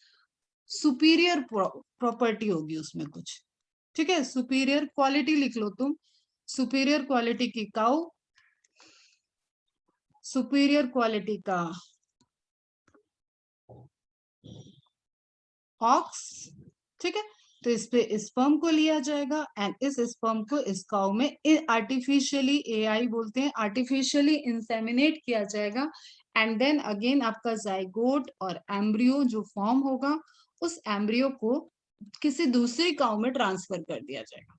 superior property होगी उसमें कुछ। ठीक है, सुपीरियर क्वालिटी लिख लो तुम, सुपीरियर क्वालिटी की काउ, सुपीरियर क्वालिटी का ऑक्स। ठीक है, तो इस पे स्पर्म को लिया जाएगा एंड इस स्पर्म को इस काउ में आर्टिफिशियली, एआई बोलते हैं, आर्टिफिशियली इंसेमिनेट किया जाएगा एंड देन अगेन आपका जाइगोट और एम्ब्रियो जो फॉर्म होगा, उस एम्ब्रियो को किसी दूसरी काउ में ट्रांसफर कर दिया जाएगा।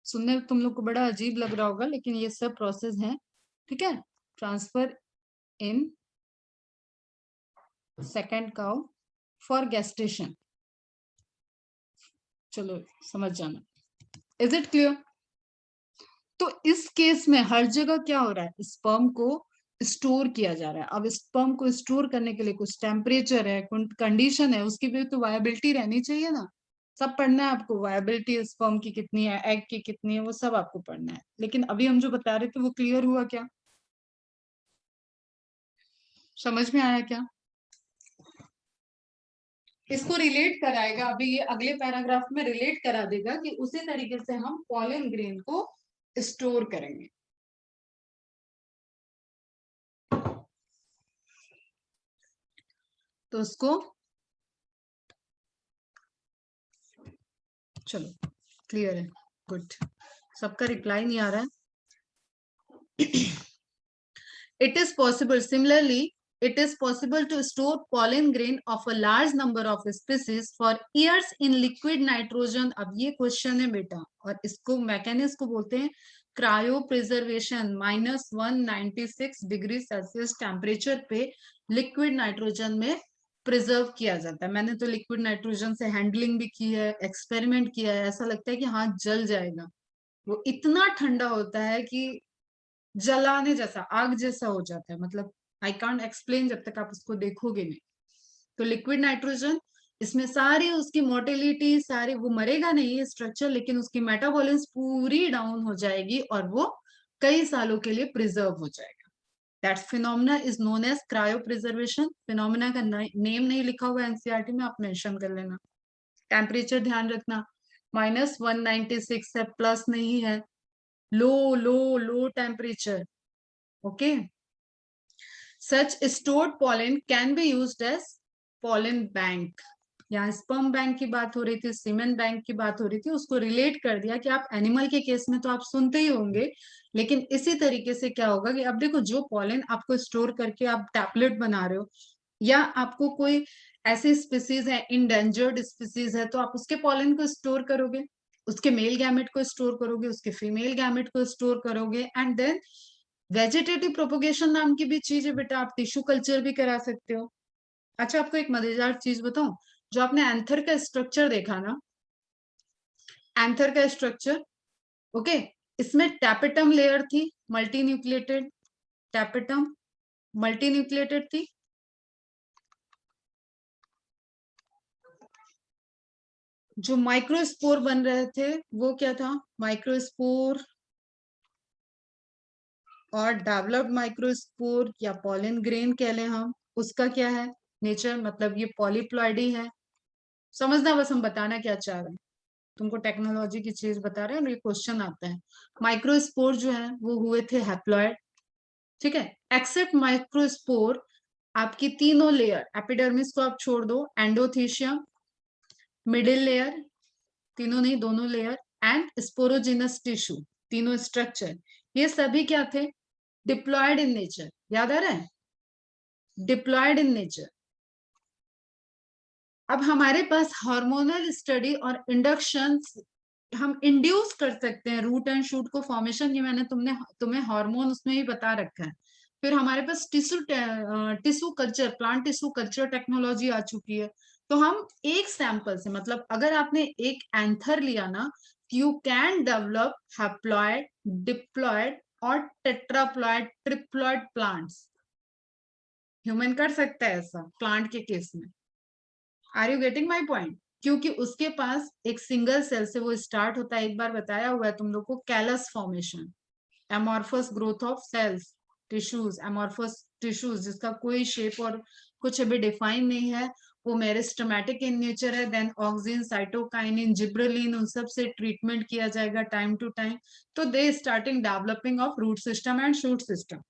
सुनने में तुम लोग को बड़ा अजीब लग रहा होगा, लेकिन ये सब प्रोसेस है। ठीक है, transfer in second cow for gestation. चलो समझ जाना, इज इट क्लियर? तो इस केस में हर जगह क्या हो रहा है, स्पर्म को स्टोर किया जा रहा है। अब स्पर्म को स्टोर करने के लिए कुछ टेम्परेचर है, कंडीशन है, उसकी भी तो वायबिलिटी रहनी चाहिए ना। सब पढ़ना है आपको, वायबिलिटी स्पर्म की कितनी है, एग की कितनी है, वो सब आपको पढ़ना है। लेकिन अभी हम जो बता रहे थे वो क्लियर हुआ क्या, समझ में आया क्या? इसको रिलेट कराएगा अभी, ये अगले पैराग्राफ में रिलेट करा देगा कि उसी तरीके से हम पॉलन ग्रेन को स्टोर करेंगे। तो उसको चलो क्लियर है, गुड। सबका रिप्लाई नहीं आ रहा है। It is possible, similarly, it is possible to store pollen grain of a large number of species for years in liquid nitrogen। अब ये क्वेश्चन है बेटा, और इसको मैकेनिक्स को बोलते हैं cryo preservation. -196 degree Celsius temperature पे लिक्विड नाइट्रोजन में प्रिजर्व किया जाता है। मैंने तो लिक्विड नाइट्रोजन से हैंडलिंग भी की है, एक्सपेरिमेंट किया है, ऐसा लगता है कि हाँ जल जाएगा। वो इतना ठंडा होता है कि जलाने जैसा, आग जैसा हो जाता है। मतलब आई कांट एक्सप्लेन जब तक आप उसको देखोगे नहीं। तो लिक्विड नाइट्रोजन, इसमें सारी उसकी मोटिलिटी, सारी, वो मरेगा नहीं स्ट्रक्चर, लेकिन उसकी मेटाबॉलिज्म पूरी डाउन हो जाएगी और वो कई सालों के लिए प्रिजर्व हो जाएगा। That phenomena is known as cryopreservation. Phenomena का नेम नहीं लिखा हुआ एनसीईआरटी में, आप मेंशन कर लेना। टेम्परेचर ध्यान रखना, -196 है, प्लस नहीं है, low low low temperature. Okay, such stored pollen can be used as pollen bank. यहाँ स्पर्म बैंक की बात हो रही थी, सीमेन बैंक की बात हो रही थी, उसको रिलेट कर दिया कि आप एनिमल के केस में तो आप सुनते ही होंगे, लेकिन इसी तरीके से क्या होगा कि अब देखो, जो पॉलन आपको स्टोर करके आप टैबलेट बना रहे हो, या आपको कोई ऐसी स्पीसीज है, इंडेंजर्ड स्पीसीज है, तो आप उसके पॉलन को स्टोर करोगे, उसके मेल गैमेट को स्टोर करोगे, उसके फीमेल गैमेट को स्टोर करोगे, एंड देन वेजिटेटिव प्रोपोगेशन नाम की भी चीज है बेटा, आप टिश्यू कल्चर भी करा सकते हो। अच्छा, आपको एक मजेदार चीज बताऊं, जो आपने एंथर का स्ट्रक्चर देखा ना, एंथर का स्ट्रक्चर, ओके, इसमें टैपेटम लेयर थी, multi nucleated, tapetum multi nucleated थी। जो माइक्रोस्पोर बन रहे थे वो क्या था, माइक्रोस्पोर और डेवलप्ड माइक्रोस्पोर या पॉलन ग्रेन कह लें हम, उसका क्या है नेचर, मतलब ये पॉलीप्लॉइडी है। समझना, बस हम बताना क्या चाह रहे हैं, तुमको टेक्नोलॉजी की चीज बता रहे हैं और ये क्वेश्चन आता है। माइक्रोस्पोर जो है वो हुए थे हैप्लॉइड। ठीक है, एक्सेप्ट माइक्रोस्पोर, आपकी तीनों लेयर, एपिडर्मिस को आप छोड़ दो, एंडोथीशियम, मिडिल लेयर, तीनों नहीं दोनों लेयर, एंड स्पोरोजिनस टिश्यू, तीनों स्ट्रक्चर, ये सभी क्या थे, डिप्लॉयड इन नेचर। याद आ रहा है, डिप्लॉयड इन नेचर। अब हमारे पास हार्मोनल स्टडी और इंडक्शन, हम इंड्यूस कर सकते हैं रूट एंड शूट को फॉर्मेशन, ये मैंने तुम्हें हार्मोन उसमें ही बता रखा है। फिर हमारे पास tissue culture, plant tissue culture technology आ चुकी है। तो हम एक सैंपल से, मतलब अगर आपने एक एंथर लिया ना, you can develop haploid, diploid और टेट्राप्लॉयड, ट्रिप्लॉयड प्लांट्स। ह्यूमन कर सकता है ऐसा प्लांट के केस में। Are you getting my point? क्योंकि उसके पास एक सिंगल सेल से वो स्टार्ट होता है। एक बार बताया हुआ है तुम लोग को, callus formation, amorphous growth of cells, tissues, amorphous tissues जिसका कोई शेप और कुछ अभी डिफाइन नहीं है, वो मेरिस्टेमेटिक इन नेचर है। देन ऑक्सिन, साइटोकाइनिन, जिब्रेलिन, उन सब से ट्रीटमेंट किया जाएगा टाइम टू टाइम। तो they starting developing of root system and shoot system.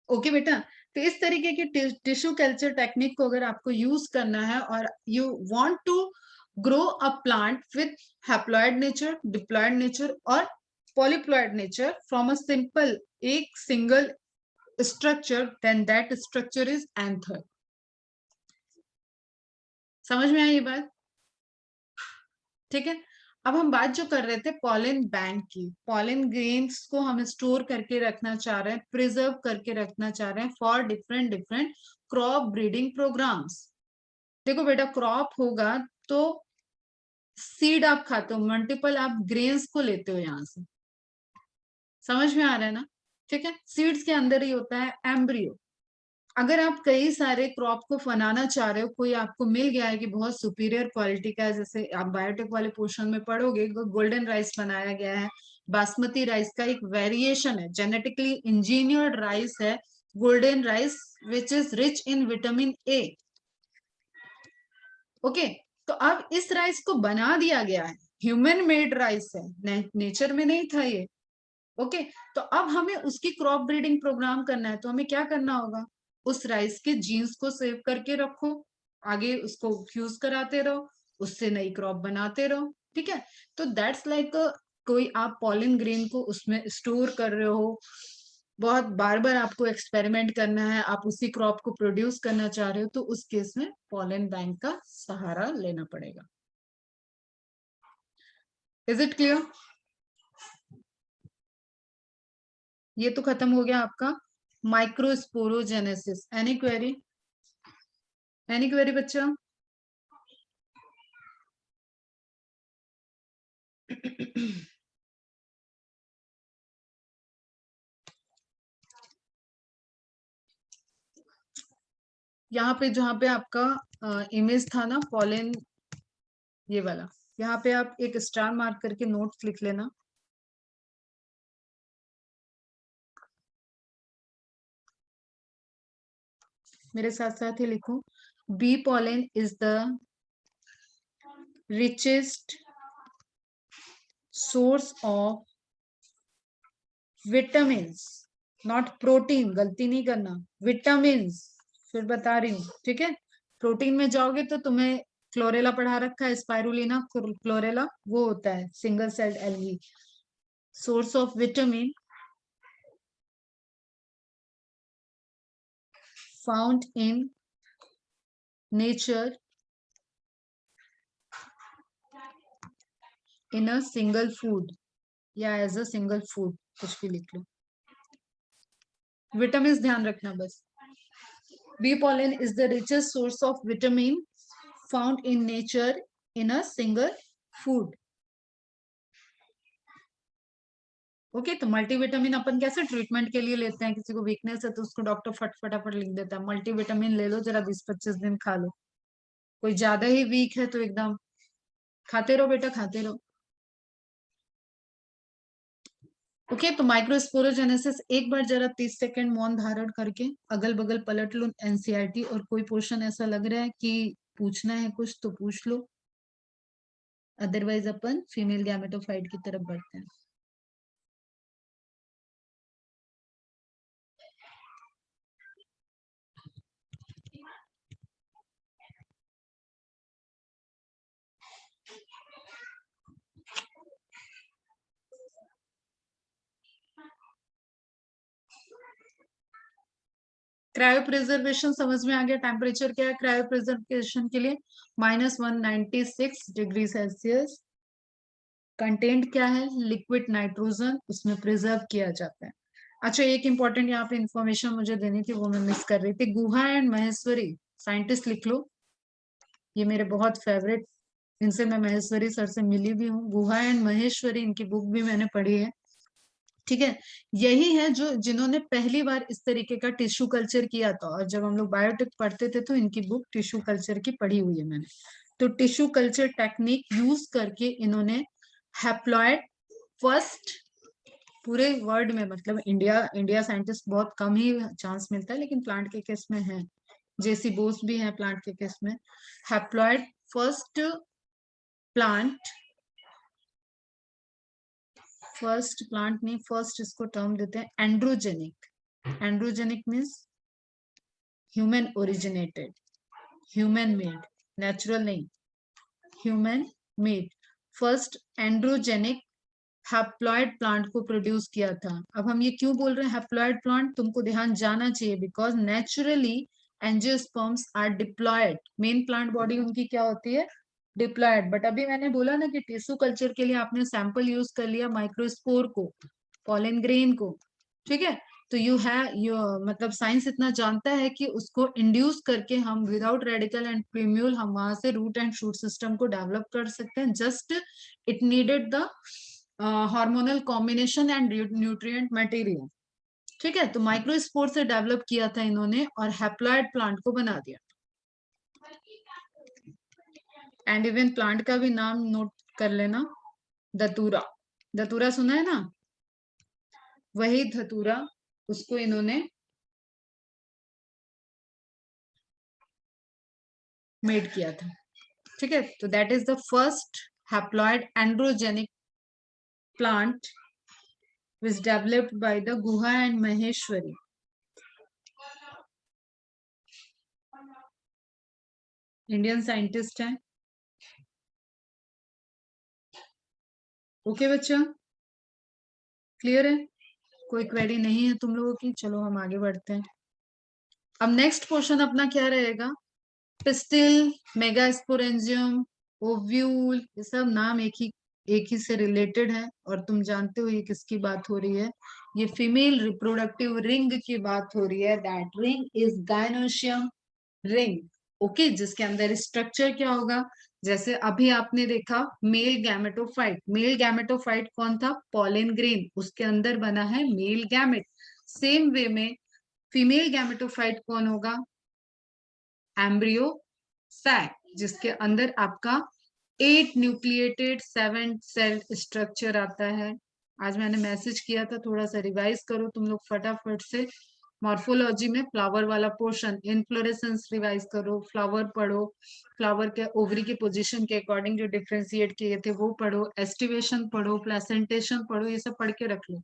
Okay बेटा, तो इस तरीके की टिश्यू कल्चर टेक्निक को अगर आपको यूज करना है और you want to grow a plant with haploid nature, diploid nature और polyploid nature from a simple एक single structure, then that structure is anther. समझ में आई ये बात? ठीक है। अब हम बात जो कर रहे थे पॉलन बैंक की, पॉलन ग्रेन्स को हम स्टोर करके रखना चाह रहे हैं, प्रिजर्व करके रखना चाह रहे हैं for different different crop breeding programmes. देखो बेटा, क्रॉप होगा तो सीड आप खाते हो, मल्टीपल आप ग्रेन्स को लेते हो यहां से। समझ में आ रहा है ना? ठीक है। सीड्स के अंदर ही होता है एम्ब्रियो। अगर आप कई सारे क्रॉप को फनाना चाह रहे हो, कोई आपको मिल गया है कि बहुत सुपीरियर क्वालिटी का है, जैसे आप बायोटेक वाले पोर्शन में पढ़ोगे, गोल्डन राइस बनाया गया है, बासमती राइस का एक वेरिएशन है, जेनेटिकली इंजीनियर्ड राइस है golden rice, which is rich in vitamin A. Okay, तो अब इस राइस को बना दिया गया है, ह्यूमन मेड राइस है, नेचर में नहीं था ये। ओके, तो अब हमें उसकी क्रॉप ब्रीडिंग प्रोग्राम करना है, तो हमें क्या करना होगा? उस राइस के जीन्स को सेव करके रखो, आगे उसको फ्यूज कराते रहो, उससे नई क्रॉप बनाते रहो। ठीक है। तो दैट्स लाइक कोई आप पॉलिन ग्रेन को उसमें स्टोर कर रहे हो, बहुत बार बार आपको एक्सपेरिमेंट करना है, आप उसी क्रॉप को प्रोड्यूस करना चाह रहे हो, तो उस केस में पॉलिन बैंक का सहारा लेना पड़ेगा। Is it clear? ये तो खत्म हो गया आपका microsporogenesis. Any query? Any query बच्चा? यहाँ पे जहाँ पे आपका इमेज था ना पॉलन, ये वाला, यहाँ पे आप एक स्टार मार्क करके नोट्स लिख लेना। मेरे साथ साथ ही लिखो, bee pollen is the richest source of vitamins, not protein, गलती नहीं करना, विटामिन्स, फिर बता रही हूँ। ठीक है। प्रोटीन में जाओगे तो तुम्हें क्लोरेला पढ़ा रखा है, स्पाइरुलिना क्लोरेला, वो होता है single celled algae. Source of vitamin found in nature in a single food, या एज अ सिंगल फूड, कुछ भी लिख लो, विटामिन ध्यान रखना बस। Bee pollen is the richest source of vitamin found in nature in a single food. Okay, तो multivitamin अपन कैसे ट्रीटमेंट के लिए लेते हैं, किसी को वीकनेस है तो उसको डॉक्टर फटाफट लिख देता है, मल्टीविटामिन ले लो जरा, 20-25 दिन खा लो। कोई ज्यादा ही वीक है तो एकदम खाते रहो बेटा, खाते रहो। ओके, तो माइक्रोस्पोरोजेनेसिस एक बार जरा 30 सेकंड मौन धारण करके अगल बगल पलट लो एनसीईआरटी, और कोई पोर्शन ऐसा लग रहा है कि पूछना है कुछ तो पूछ लो, अदरवाइज अपन फीमेल गैमेटोफाइट की तरफ बढ़ते हैं। क्रायो प्रिजर्वेशन समझ में आ गया? टेम्परेचर क्या है क्रायो प्रिजर्वेशन के लिए? -196 डिग्री सेल्सियस। कंटेंट क्या है? लिक्विड नाइट्रोजन उसमें प्रिजर्व किया जाता है। अच्छा, एक इंपॉर्टेंट यहाँ पे इंफॉर्मेशन मुझे देनी थी, वो मैं मिस कर रही थी। गुहा एंड महेश्वरी साइंटिस्ट लिख लो, ये मेरे बहुत फेवरेट, इनसे मैं महेश्वरी सर से मिली भी हूँ। गुहा एंड महेश्वरी, इनकी बुक भी मैंने पढ़ी है। ठीक है, यही है जो जिन्होंने पहली बार इस तरीके का टिश्यू कल्चर किया था। और जब हम लोग बायोटेक पढ़ते थे तो इनकी बुक टिश्यू कल्चर की पढ़ी हुई है मैंने। तो टिश्यू कल्चर टेक्निक यूज करके इन्होंने हैप्लॉइड फर्स्ट, पूरे वर्ल्ड में, मतलब इंडिया साइंटिस्ट बहुत कम ही चांस मिलता है, लेकिन प्लांट के केस में है, जेसी बोस भी है प्लांट के केस में। Haploid first plant, first plant नहीं, फर्स्ट इसको टर्म देते हैं androgenic. Androgenic means human originated, human made, natural नहीं, human made. First androgenic haploid plant को प्रोड्यूस किया था। अब हम ये क्यों बोल रहे हैं हैप्लॉइड प्लांट, तुमको ध्यान जाना चाहिए, because naturally angiosperms are diploid. Main plant body उनकी क्या होती है, डिप्लॉयड। बट अभी मैंने बोला ना कि टिश्यू कल्चर के लिए आपने सैंपल यूज कर लिया माइक्रोस्पोर को, पॉलन ग्रेन को, ठीक है। तो यू मतलब साइंस इतना जानता है कि उसको इंड्यूस करके हम विदाउट रेडिकल एंड प्रीम्यूल हम वहां से रूट एंड शूट सिस्टम को डेवलप कर सकते हैं। Just it needed the hormonal combination and nutrient material, ठीक है। तो माइक्रोस्पोर से डेवलप किया था इन्होंने और हैप्लॉइड प्लांट को बना दिया। एंड इवन प्लांट का भी नाम नोट कर लेना, धतूरा। धतूरा सुना है ना, वही धतूरा, उसको इन्होंने मेड किया था, ठीक है। तो that is the first haploid androgenic plant was developed by the Guha and Maheshwari. Indian scientist हैं। ओके बच्चा, क्लियर है, कोई क्वेरी नहीं है तुम लोगों की? चलो हम आगे बढ़ते हैं। अब नेक्स्ट पोर्शन अपना क्या रहेगा, पिस्टिल, मेगास्पोरेंजियम, ओव्यूल, ये सब नाम एक ही से रिलेटेड है। और तुम जानते हो ये किसकी बात हो रही है, ये फीमेल रिप्रोडक्टिव रिंग की बात हो रही है। That ring is gynoecium ring, okay, जिसके अंदर स्ट्रक्चर क्या होगा, जैसे अभी आपने देखा मेल गैमेटोफाइट। मेल गैमेटोफाइट कौन था, पॉलन ग्रेन, उसके अंदर बना है मेल गैमेट। सेम वे में फीमेल गैमेटोफाइट कौन होगा, एम्ब्रियो सैक, जिसके अंदर आपका 8 न्यूक्लिएटेड 7 सेल स्ट्रक्चर आता है। आज मैंने मैसेज किया था, थोड़ा सा रिवाइज करो तुम लोग फटाफट से। मॉर्फोलॉजी में फ्लावर वाला पोर्शन, इनफ्लोरेसेंस रिवाइज करो, फ्लावर पढ़ो, फ्लावर के ओवरी के पोजीशन के अकॉर्डिंग जो डिफ्रेंशिएट किए थे वो पढ़ो, एस्टिवेशन पढ़ो, प्लेसेंटेशन पढ़ो, ये सब पढ़ के रख लो।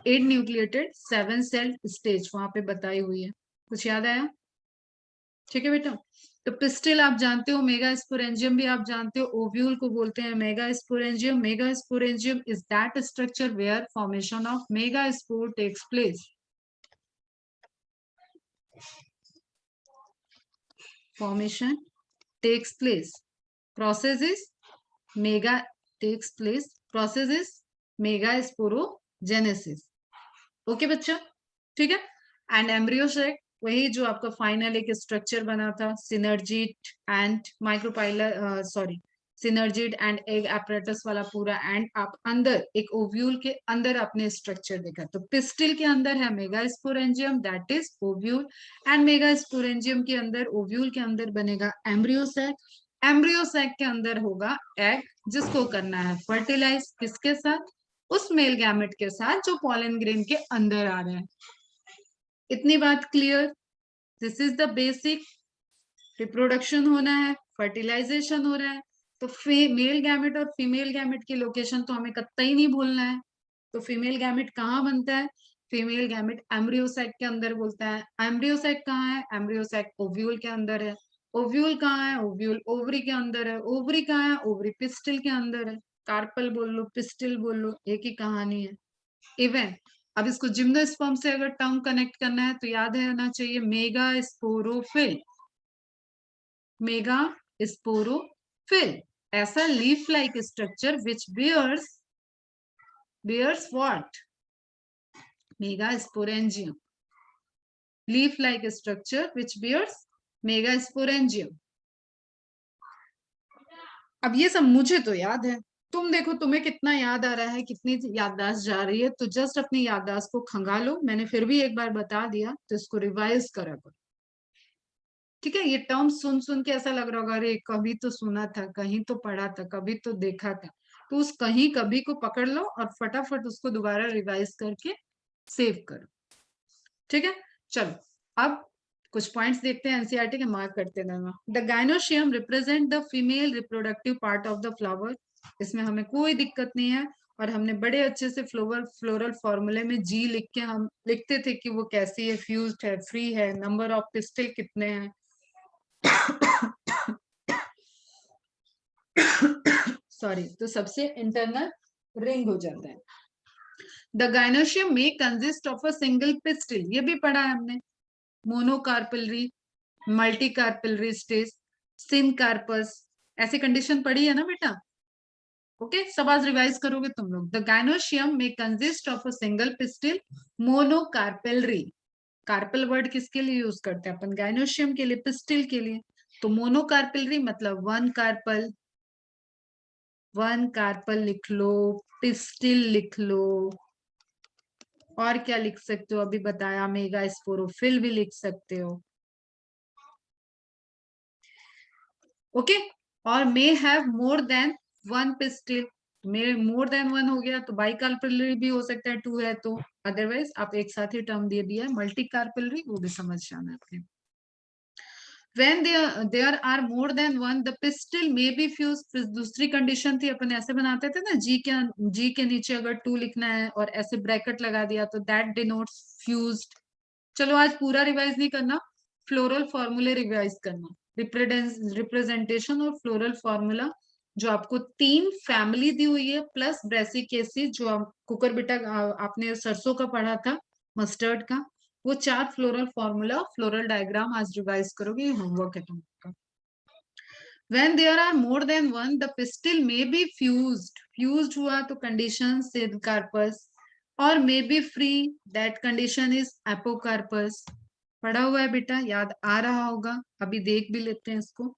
8 न्यूक्लिएटेड 7 सेल स्टेज वहां पे बताई हुई है, कुछ याद आया? ठीक है बेटा। तो पिस्टिल आप जानते हो, मेगा स्पोरेंजियम भी आप जानते हो, ओव्यूल को बोलते हैं megasporangium. Megasporangium is that structure where formation of megaspore takes place. Formation takes place, process is mega takes place, process is megasporogenesis। Okay बच्चा, ठीक है। एंड एम्ब्रियो सेक, वही जो आपका फाइनल एक स्ट्रक्चर बना था, synergid and micropylar, sorry, synergid and egg apparatus वाला पूरा, एंड आप अंदर एक ओव्यूल के अंदर आपने स्ट्रक्चर देखा। तो पिस्टिल के अंदर है megasporangium, that is ovule, and megasporangium के अंदर, ओव्यूल के अंदर बनेगा एम्ब्रियो सैक। एम्ब्रियो सैक के अंदर होगा एग, जिसको करना है फर्टिलाइज, किसके साथ, उस मेल गैमेट के साथ जो पॉलन ग्रेन के अंदर आ रहा है। इतनी बात clear? This is the basic. Reproduction होना है, फर्टिलाइजेशन हो रहा है, तो मेल गैमेट और फीमेल गैमेट की लोकेशन तो हमें कतई नहीं भूलना है। तो फीमेल गैमेट कहाँ बनता है, फीमेल गैमेट एम्ब्रियोसाइक के अंदर बोलता है। एम्ब्रियोसाइक कहाँ है, एम्ब्रियोसाइक ओव्यूल के अंदर है। ओव्यूल कहाँ है, ओव्यूल ओवरी के अंदर है। ओवरी कहाँ है, ओवरी पिस्टिल के अंदर है। कार्पल बोल लो, पिस्टिल बोल लो, एक ही कहानी है। इवन अब इसको जिम्नोस्पर्म से अगर टर्म कनेक्ट करना है तो याद रहना चाहिए मेगा स्पोरोफिल। मेगा स्पोरोफिल, ऐसा leaf like structure which bears what, megasporangium, leaf like structure which bears megasporangium। अब ये सब मुझे तो याद है, तुम देखो तुम्हें कितना याद आ रहा है, कितनी याददाश्त जा रही है, तो जस्ट अपनी याददाश्त को खंगा लो। मैंने फिर भी एक बार बता दिया तो इसको रिवाइज करा करो, ठीक है। ये टर्म सुन सुन के ऐसा लग रहा होगा अरे कभी तो सुना था, कहीं तो पढ़ा था, कभी तो देखा था। तो उस कहीं कभी को पकड़ लो और फटाफट उसको दोबारा रिवाइज करके सेव करो, ठीक है। चलो अब कुछ पॉइंट्स देखते हैं, एनसीईआरटी के मार्क करते रहना। The gynoecium represent the female reproductive part of the flower. इसमें हमें कोई दिक्कत नहीं है, और हमने बड़े अच्छे से फ्लोरल फॉर्मूले में जी लिख के हम लिखते थे कि वो कैसी है, फ्यूज्ड है, फ्री है, नंबर ऑफ पिस्टल कितने हैं। सॉरी, तो सबसे इंटरनल रिंग हो जाता है। द गाइनोशियम में consist of a single pistil, ये भी पढ़ा है हमने। मोनोकार्पिलरी, मल्टी कार्पिलरी स्टेज, सिनकार्पस, ऐसी कंडीशन पढ़ी है ना बेटा। ओके, सब आज रिवाइज करोगे तुम लोग। द गाइनोशियम में consist of a single pistil, monocarpellary. Carpel word किसके लिए यूज करते हैं अपन? गाइनोशियम के लिए, पिस्टिल के लिए। तो मोनोकार्पिलरी मतलब वन कार्पल, वन कार्पल लिख लो, पिस्टिल लिख लो। और क्या लिख सकते हो? अभी बताया, मेगा स्पोरोफिल भी लिख सकते हो। ओके, और may have more than one pistil. मेरे मोर देन वन हो गया तो बाई कार्पिलरी भी हो सकता है, टू है तो। अदरवाइज आप एक साथ ही टर्म दे दिया मल्टी कार्पिलरी, वो भी समझ जाना आपने। When there are more than one, the pistil may be fused। फिर दूसरी कंडीशन थी, अपन ऐसे बनाते थे ना, जी के नीचे अगर टू लिखना है और ऐसे ब्रैकेट लगा दिया तो दैट डिनोट्स फ्यूज्ड। चलो आज पूरा रिवाइज नहीं करना, फ्लोरल फॉर्मूले रिवाइज करना। रिप्रेजेंटेशन और फ्लोरल फॉर्मूला जो आपको तीन फैमिली दी हुई है, प्लस ब्रेसिकेसी जो कुकर बिटा आपने सरसों का पढ़ा था, मस्टर्ड का, वो चार फ्लोरल फॉर्मूला, फ्लोरल डायग्राम आज रिवाइज करोगे, होमवर्क है तुमका। When there are more than one, the pistil may be fused। Fused हुआ तो condition syncarpus, और may be free, that condition is apocarpus। पढ़ा हुआ है बेटा, याद आ रहा होगा, अभी देख भी लेते हैं इसको।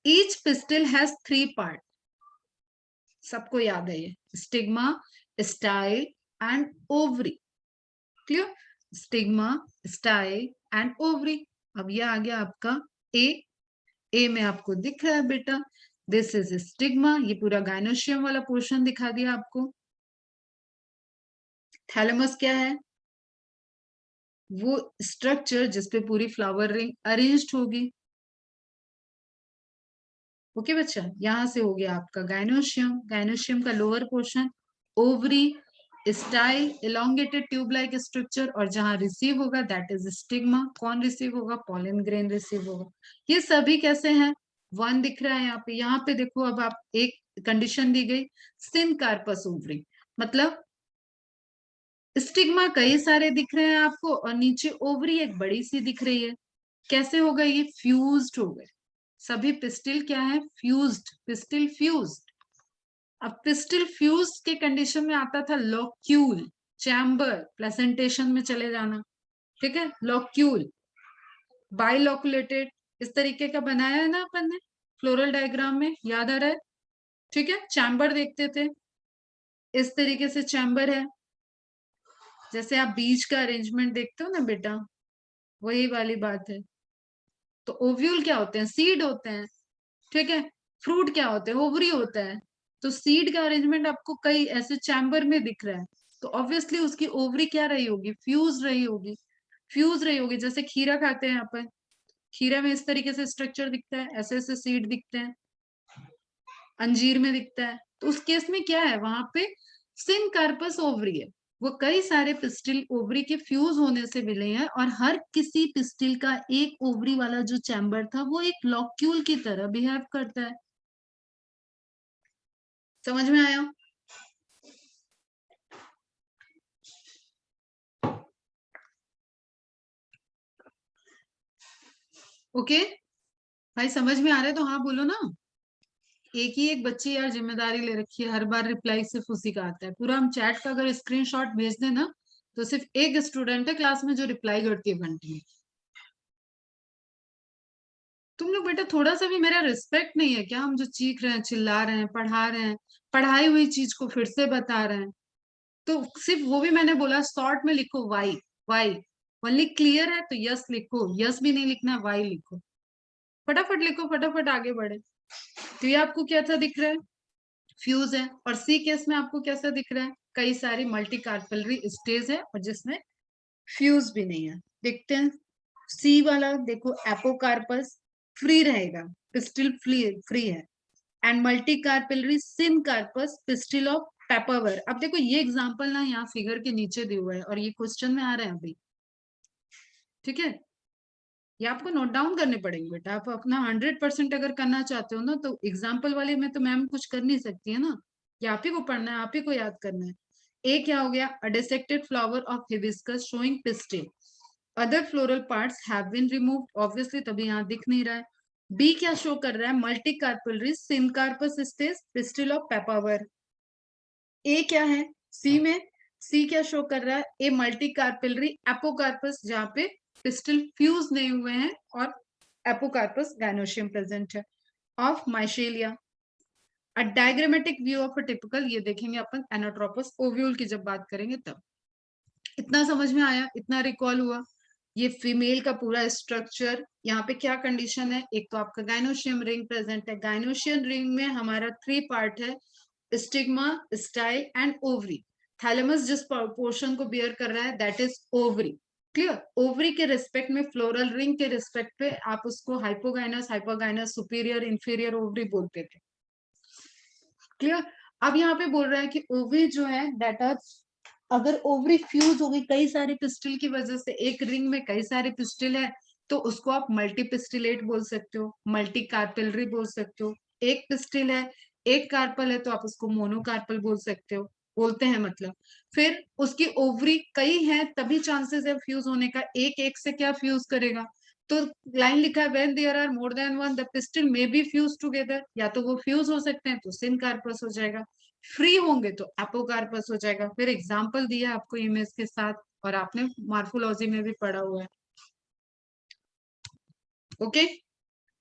Each pistil has three part, सबको याद है ये, stigma, style and ovary. Clear? Stigma, style and ovary. अब ये आ गया आपका ए में आपको दिख रहा है बेटा, दिस इज स्टिग्मा। ये पूरा गाइनोशियम वाला पोर्शन दिखा दिया आपको। थैलेमस क्या है? वो स्ट्रक्चर जिसपे पूरी फ्लावर रिंग अरेंज्ड होगी। ओके बच्चा, यहां से हो गया आपका गाइनोशियम, गाइनोशियम का lower portion, ovary, style, elongated tube like structure, और जहां रिसीव होगा दैट इज स्टिग्मा। कौन रिसीव होगा? पॉलन ग्रेन रिसीव होगा। ये सभी कैसे हैं? वन दिख रहा है यहाँ पे। यहाँ पे देखो, अब आप एक कंडीशन दी गई, सिनकार्पस ओवरी, मतलब स्टिग्मा कई सारे दिख रहे हैं आपको और नीचे ओवरी एक बड़ी सी दिख रही है। कैसे होगा ये? फ्यूज्ड हो गए सभी पिस्टिल। क्या है? Fused, pistil fused. अब पिस्टिल फ्यूज के कंडीशन में आता था लॉक्यूल, चैम्बर, प्लेसेंटेशन में चले जाना, ठीक है। लॉक्यूल, बाइलोकुलेटेड, इस तरीके का बनाया है ना अपन ने फ्लोरल डायग्राम में, याद आ रहा है? ठीक है, चैम्बर देखते थे, इस तरीके से चैम्बर है। जैसे आप बीज का अरेंजमेंट देखते हो ना बेटा, वही वाली बात है। तो ओव्यूल क्या होते हैं? सीड होते हैं, ठीक है। फ्रूट क्या होते हैं? ओवरी होता है। तो सीड का अरेंजमेंट आपको कई ऐसे चैम्बर में दिख रहा है, तो ऑब्वियसली उसकी ओवरी क्या रही होगी? फ्यूज रही होगी, फ्यूज रही होगी। जैसे खीरा खाते हैं अपन, खीरा में इस तरीके से स्ट्रक्चर दिखता है, ऐसे ऐसे सीड दिखते हैं, अंजीर में दिखता है। तो उस केस में क्या है? वहां पे सिनकार्पस ओवरी है, वो कई सारे पिस्टिल ओवरी के फ्यूज होने से मिले हैं, और हर किसी पिस्टिल का एक ओवरी वाला जो चैम्बर था वो एक लॉक्यूल की तरह बिहेव करता है। समझ में आया? ओके भाई, समझ में आ रहा है तो हाँ बोलो ना। एक ही एक बच्ची यार जिम्मेदारी ले रखी है, हर बार रिप्लाई सिर्फ उसी का आता है। पूरा हम चैट का अगर स्क्रीनशॉट भेज दें ना, तो सिर्फ एक स्टूडेंट है क्लास में जो रिप्लाई करती है घंटे। तुम लोग बेटा थोड़ा सा भी मेरा रिस्पेक्ट नहीं है क्या? हम जो चीख रहे हैं, चिल्ला रहे हैं, पढ़ा रहे हैं, पढ़ाई हुई चीज को फिर से बता रहे हैं। तो सिर्फ वो भी मैंने बोला शॉर्ट में लिखो वाई, वाई ओनली क्लियर है तो यस लिखो, यस भी नहीं लिखना, वाई लिखो, फटाफट लिखो, फटाफट आगे बढ़े। तो ये आपको कैसा दिख रहा है, फ्यूज है। और सी केस में आपको कैसा दिख रहा है, कई सारी मल्टी कार्पेलरी स्टेज है और जिसमें फ्यूज भी नहीं है। देखते हैं सी वाला, देखो एपोकार्पस फ्री रहेगा, पिस्टिल फ्री है, and multicarpellary syncarpous pistil of Papaver. अब देखो ये एग्जांपल ना यहाँ फिगर के नीचे दिया हुआ है और ये क्वेश्चन में आ रहा है अभी, ठीक है। ये आपको नोट डाउन करने पड़ेंगे बेटा, आप अपना 100% अगर करना चाहते हो ना तो एग्जाम्पल वाले में तो मैम कुछ कर नहीं सकती है ना, ये आप ही को पढ़ना है, आप ही को याद करना है। ए क्या हो गया, a dissected flower of hibiscus showing pistil, other floral parts have been removed, obviously तभी यहाँ दिख नहीं रहा है। बी क्या शो कर रहा है, multicarpellary syncarpous stage pistil of Papaver. A क्या है, सी में, सी क्या शो कर रहा है, ए मल्टी कार्पेलरी एपोकार्पस जहाँ पे पिस्टिल फ्यूज नहीं हुए हैं और एपोकार्पस गायनोशियम प्रेजेंट है of Michelia. A diagrammatic view of a typical, ये देखेंगे अपन एनाट्रोपस ओव्यूल की जब बात करेंगे तब। इतना समझ में आया, इतना रिकॉल हुआ। ये फीमेल का पूरा स्ट्रक्चर, यहाँ पे क्या कंडीशन है, एक तो आपका गायनोशियम रिंग प्रेजेंट है, गायनोशियम रिंग में हमारा 3 पार्ट है, stigma, style and ovary. Thalamus जिस पोर्शन को बियर कर रहा है that is ovary, clear. Ovary के रिस्पेक्ट में, फ्लोरल रिंग के रिस्पेक्ट पे आप उसको hypogynous, hypogynous, superior, inferior ovary बोलते थे, क्लियर। अब यहाँ पे बोल रहा है कि ओवरी जो है दैट आर, अगर ओवरी फ्यूज हो गई कई सारे पिस्टिल की वजह से, एक रिंग में कई सारे पिस्टिल है तो उसको आप मल्टी पिस्टिलेट बोल सकते हो, मल्टी कार्पेलरी बोल सकते हो। एक पिस्टिल है, एक कार्पल है तो आप उसको मोनोकार्पल बोल सकते हो, बोलते हैं मतलब। फिर उसकी ओवरी कई है तभी चांसेस है फ्यूज होने का, एक एक से क्या फ्यूज करेगा। तो लाइन लिखा है when there are more than one the pistil may be fuse together, या तो वो फ्यूज हो सकते हैं तो सिन कार्पस हो जाएगा, फ्री होंगे तो एपोकार्पस हो जाएगा। फिर एग्जाम्पल दिया आपको इमेज के साथ और आपने मार्फोलॉजी में भी पढ़ा हुआ है, okay.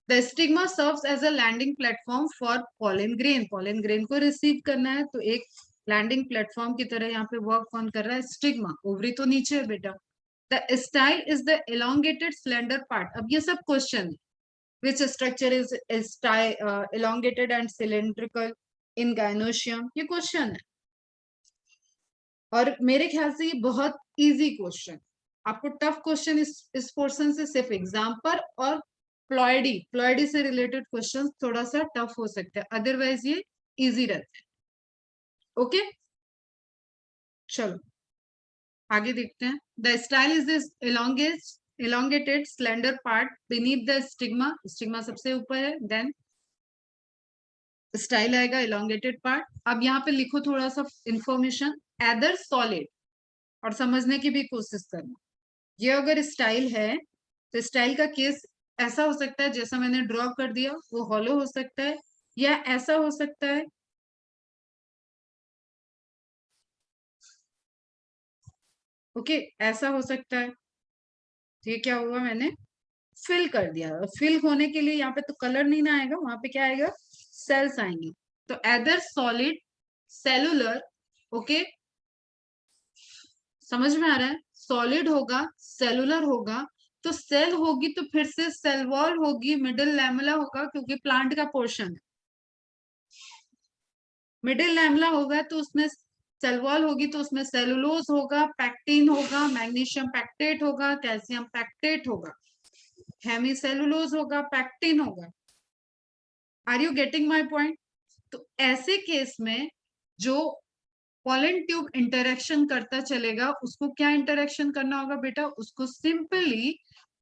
The stigma serves as a landing platform for pollen grain, pollen grain को रिसीव करना है तो एक लैंडिंग प्लेटफॉर्म की तरह यहाँ पे वर्क कौन कर रहा है, स्टिग्मा। ओवरी तो नीचे है बेटा। The style is the elongated slender part, अब ये सब क्वेश्चन है, which structure is elongated and cylindrical in gynoecium, ये क्वेश्चन है। और मेरे ख्याल से ये बहुत इजी क्वेश्चन, आपको टफ क्वेश्चन इस पोर्शन से सिर्फ एग्जाम्पल और प्लॉयडी, प्लॉयडी से रिलेटेड क्वेश्चन थोड़ा सा टफ हो सकता है, अदरवाइज ये इजी रहता है, ओके। चलो आगे देखते हैं। The style is this elongated slender part beneath the stigma, stigma सबसे ऊपर है, देन स्टाइल आएगा elongated part। अब यहाँ पे लिखो थोड़ा सा इंफॉर्मेशन, एदर सॉलिड, और समझने की भी कोशिश करना। ये अगर स्टाइल है तो स्टाइल का केस ऐसा हो सकता है जैसा मैंने ड्रॉ कर दिया, वो हॉलो हो सकता है या ऐसा हो सकता है, ओके ऐसा हो सकता है। तो ये क्या हुआ, मैंने फिल कर दिया, फिल होने के लिए यहाँ पे तो कलर नहीं ना आएगा, वहां पे क्या आएगा, सेल्स आएंगे। तो एदर सॉलिड, सेलुलर, ओके, समझ में आ रहा है, सॉलिड होगा, सेलुलर होगा, तो सेल होगी तो फिर से सेल वॉल होगी, मिडिल लैमेला होगा क्योंकि प्लांट का पोर्शन है, मिडिल लैमेला होगा तो उसमें सेल वॉल होगी तो उसमें सेलुलोज होगा, पैक्टिन होगा, मैग्नीशियम पैक्टेट होगा, कैल्शियम पैक्टेट होगा, हेमीसेलुलोज होगा, पैक्टिन होगा। Are you getting my point. तो ऐसे केस में जो पॉलन ट्यूब इंटरेक्शन करता चलेगा उसको क्या इंटरेक्शन करना होगा बेटा, उसको सिंपली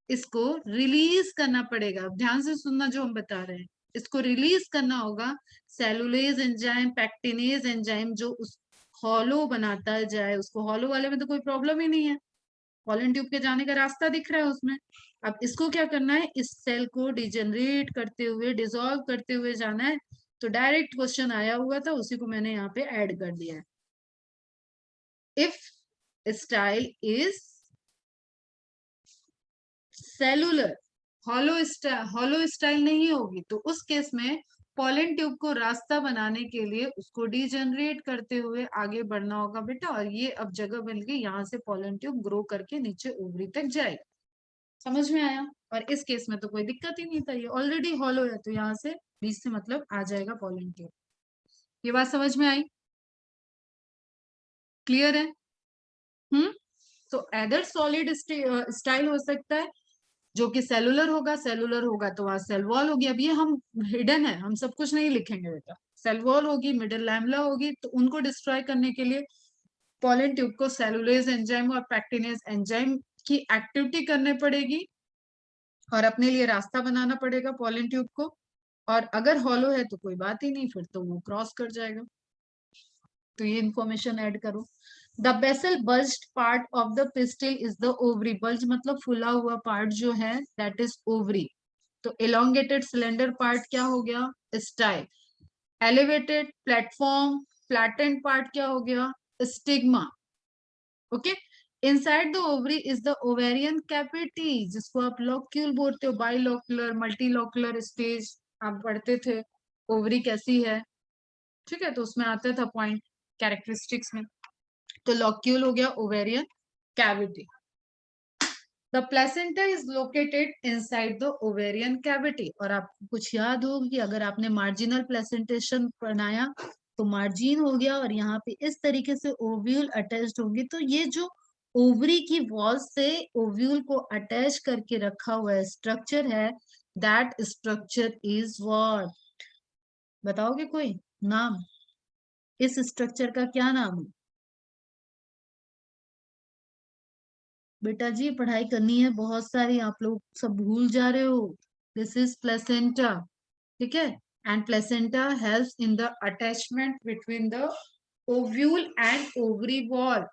इसको रिलीज करना पड़ेगा। ध्यान से सुनना जो हम बता रहे हैं, इसको रिलीज करना होगा, सेलुलेज एंजाइम, पैक्टिनेज एंजाइम, जो उस हॉलो बनाता जाए, उसको हॉलो वाले में तो कोई प्रॉब्लम ही नहीं है, पॉलन ट्यूब के जाने का रास्ता दिख रहा है उसमें। अब इसको क्या करना है, इस सेल को डिजेनरेट करते हुए, डिसॉल्व करते हुए जाना है। तो डायरेक्ट क्वेश्चन आया हुआ था, उसी को मैंने यहाँ पे ऐड कर दिया है। If style is cellular, hollow style नहीं होगी तो उस केस में पॉलन ट्यूब को रास्ता बनाने के लिए उसको डीजनरेट करते हुए आगे बढ़ना होगा बेटा, और ये अब जगह बन गई, यहाँ से पॉलन ट्यूब ग्रो करके नीचे ओवरी तक जाएगा। समझ में आया? और इस केस में तो कोई दिक्कत ही नहीं था, ये ऑलरेडी हॉलो है, तो यहाँ से बीच से मतलब आ जाएगा पॉलन ट्यूब। ये बात समझ में आई? क्लियर है? तो अदर सॉलिड स्टाइल हो सकता है जो कि सेलुलर होगा तो वहां सेल वॉल होगी। अब ये हम हिडन है, हम सब कुछ नहीं लिखेंगे बेटा। सेल वॉल होगी, मिडिल लैमेला होगी, तो उनको डिस्ट्रॉय करने के लिए पॉलन ट्यूब को सेलुलेज एंजाइम और पैक्टिनेज एंजाइम की एक्टिविटी करने पड़ेगी और अपने लिए रास्ता बनाना पड़ेगा पॉलन ट्यूब को। और अगर हॉलो है तो कोई बात ही नहीं, फिर तो वो क्रॉस कर जाएगा। तो ये इंफॉर्मेशन ऐड करो। The basal bulged part of the pistil is the ovary. Bulge मतलब फुला हुआ पार्ट जो है दैट इज ओवरी। तो एलोंगेटेड सिलेंडर पार्ट क्या हो गया? Style. Elevated platform flattened part क्या हो गया? Stigma. Okay. Inside the ovary is the ovarian cavity, जिसको आप लॉक्यूल बोलते हो, बाइलॉक्युलर मल्टीलॉक्युलर स्टेज आप पढ़ते थे। ओवरी कैसी है, ठीक है, तो उसमें आता था पॉइंट कैरेक्टरिस्टिक्स में। तो लॉक्यूल हो गया ovarian cavity. The placenta is located inside the ovarian cavity. और आपको कुछ याद होगी कि अगर आपने मार्जिनल प्लेसेंटेशन बनाया तो मार्जिन हो गया और यहाँ पे इस तरीके से ओव्यूल अटैच्ड होंगे। तो ये जो ओवरी की वॉल से ओव्यूल को अटैच करके रखा हुआ स्ट्रक्चर है, दैट स्ट्रक्चर इज व्हाट? बताओगे कोई नाम? इस स्ट्रक्चर का क्या नाम है बेटा जी? पढ़ाई करनी है बहुत सारी, आप लोग सब भूल जा रहे हो। दिस इज प्लेसेंटा, ठीक है। And placenta helps in the attachment between the ovule and ovary wall.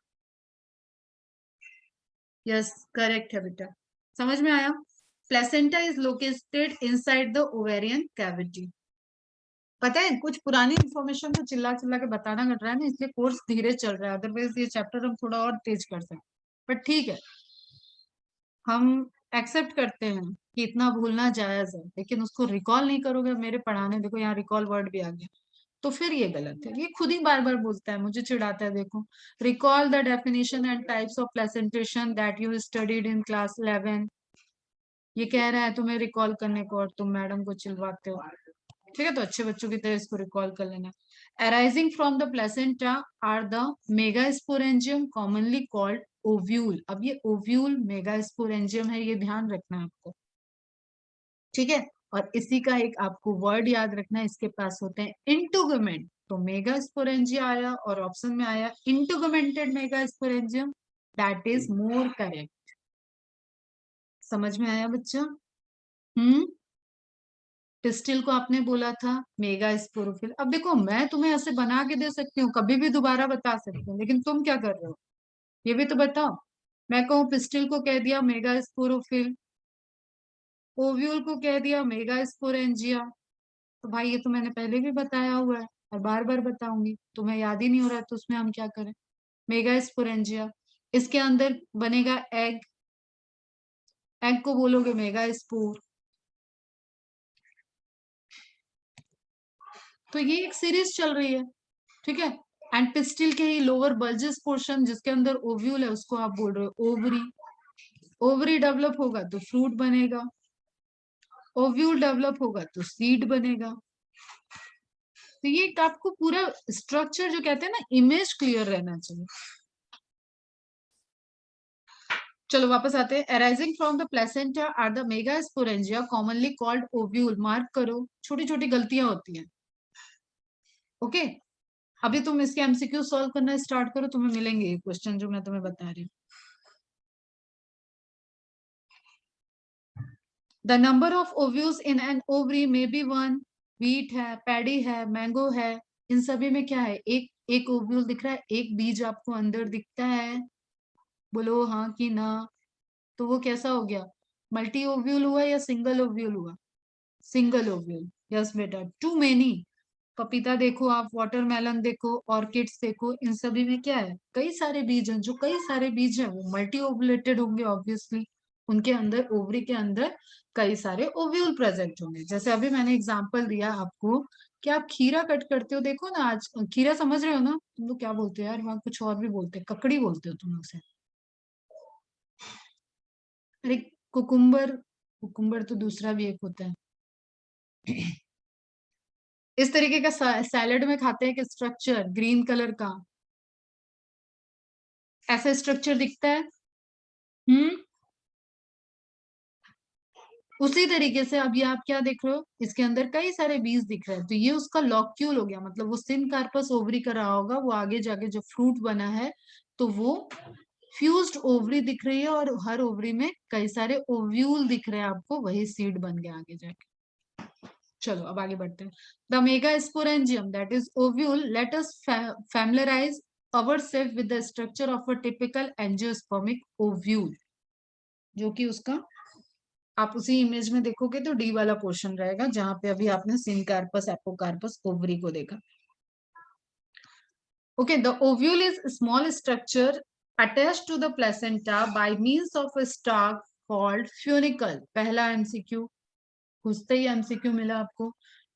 Yes, correct है बेटा, समझ में आया? Placenta is located inside the ovarian cavity. पता है कुछ पुरानी इंफॉर्मेशन तो चिल्ला चिल्ला के बताना घट रहा है ना, इसलिए कोर्स धीरे चल रहा है, अदरवाइज ये चैप्टर हम थोड़ा और तेज कर सकते। बट ठीक है, हम एक्सेप्ट करते हैं कि इतना भूलना जायज है, लेकिन उसको रिकॉल नहीं करोगे। मेरे पढ़ाने देखो यहाँ रिकॉल वर्ड भी आ गया, तो फिर ये गलत है। ये खुद ही बार बार बोलता है, मुझे चिढ़ाता है। देखो, recall the definition and types of placentation that you studied in class 11। ये कह रहा है तुम्हें रिकॉल करने को और तुम मैडम को चिल्लाते हो। ठीक है, तो अच्छे बच्चों की तरह इसको रिकॉल कर लेना। Arising from the placenta are the megasporangium commonly called ovule. अब ये ओव्यूल मेगास्पोरेंजियम है, ये ध्यान रखना है आपको, ठीक है। और इसी का एक आपको वर्ड याद रखना है, इसके पास होते हैं इंटुगमेंट। तो मेगास्पोरेंजिया आया और ऑप्शन में आया integumented megasporangium, that is more correct. समझ में आया बच्चा? पिस्टिल को आपने बोला था मेगा स्पोरोफिल। अब देखो, मैं तुम्हें ऐसे बना के दे सकती हूँ, कभी भी दोबारा बता सकती हूँ, लेकिन तुम क्या कर रहे हो ये भी तो बताओ। मैं कहूँ पिस्टिल को कह दिया मेगा स्पोरोफिल, ओव्यूल को कह दिया मेगा स्पोरेंजिया, तो भाई ये तो मैंने पहले भी बताया हुआ है और बार बार बताऊंगी, तुम्हें याद ही नहीं हो रहा है, तो उसमें हम क्या करें? मेगा स्पोरेंजिया, इसके अंदर बनेगा एग, एग को बोलोगे मेगा स्पोर। तो ये एक सीरीज चल रही है, ठीक है। एंड पिस्टिल के ही लोअर बल्जस पोर्शन जिसके अंदर ओव्यूल है उसको आप बोल रहे हो ओवरी। ओवरी डेवलप होगा तो फ्रूट बनेगा, ओव्यूल डेवलप होगा तो सीड बनेगा। तो ये आपको पूरा स्ट्रक्चर जो कहते हैं ना, इमेज क्लियर रहना चाहिए। चलो वापस आते हैं। Arising from the placenta are the megasporangia commonly called ovule. Mark करो, छोटी छोटी गलतियां होती हैं, ओके। अभी तुम इसके एमसीक्यू सॉल्व करना स्टार्ट करो, तुम्हें मिलेंगे क्वेश्चन जो मैं तुम्हें बता रही हूँ। The number of ovules in an ovary may be 1। Wheat है, पैडी है, मैंगो है, इन सभी में क्या है? एक एक ओव्यूल दिख रहा है, एक बीज आपको अंदर दिखता है, बोलो हाँ कि ना। तो वो कैसा हो गया? मल्टी ओव्यूल हुआ या सिंगल ओव्यूल हुआ? Single ovule. यस बेटा, टू मेनी। पपीता देखो आप, वाटरमेलन देखो, ऑर्किड्स देखो, इन सभी में क्या है? कई सारे बीज हैं, जो कई सारे बीज हैं वो मल्टी ओव्यूलेटेड होंगे ऑब्वियसली। उनके अंदर, ओवरी के अंदर कई सारे ओव्यूल प्रेजेंट होंगे। जैसे अभी मैंने एग्जांपल दिया आपको कि आप खीरा कट करते हो, देखो ना, आज खीरा समझ रहे हो ना, तुम लोग क्या बोलते हो यार, वहां कुछ और भी बोलते हैं, ककड़ी बोलते हो तुम लोग से। अरे कुकुम्बर, कुकुम्बर तो दूसरा भी एक होता है। इस तरीके का सैलेड में खाते हैं, कि स्ट्रक्चर ग्रीन कलर का ऐसा स्ट्रक्चर दिखता है। हम्म, उसी तरीके से अब ये आप क्या देख रहे हो, इसके अंदर कई सारे बीज दिख रहे हैं, तो ये उसका लॉक्यूल हो गया, मतलब वो सिन कार्पस ओवरी का रहा होगा, वो आगे जाके जो फ्रूट बना है तो वो फ्यूज्ड ओवरी दिख रही है, और हर ओवरी में कई सारे ओव्यूल दिख रहे हैं आपको, वही सीड बन गया आगे जाके। चलो अब आगे बढ़ते हैं। The megasporangium that is ovule, let us familiarise ourselves with the structure of a typical angiospermic ovule, जो कि उसका आप उसी इमेज में देखोगे तो डी वाला पोर्शन रहेगा, जहां पे अभी आपने सिनकार्पस एपोकार्पस ओवरी को देखा। Okay, the ovule is small structure attached to the placenta by means of a stalk called funicle. पहला एमसीक्यू, घुसते ही एमसीक्यू मिला आपको,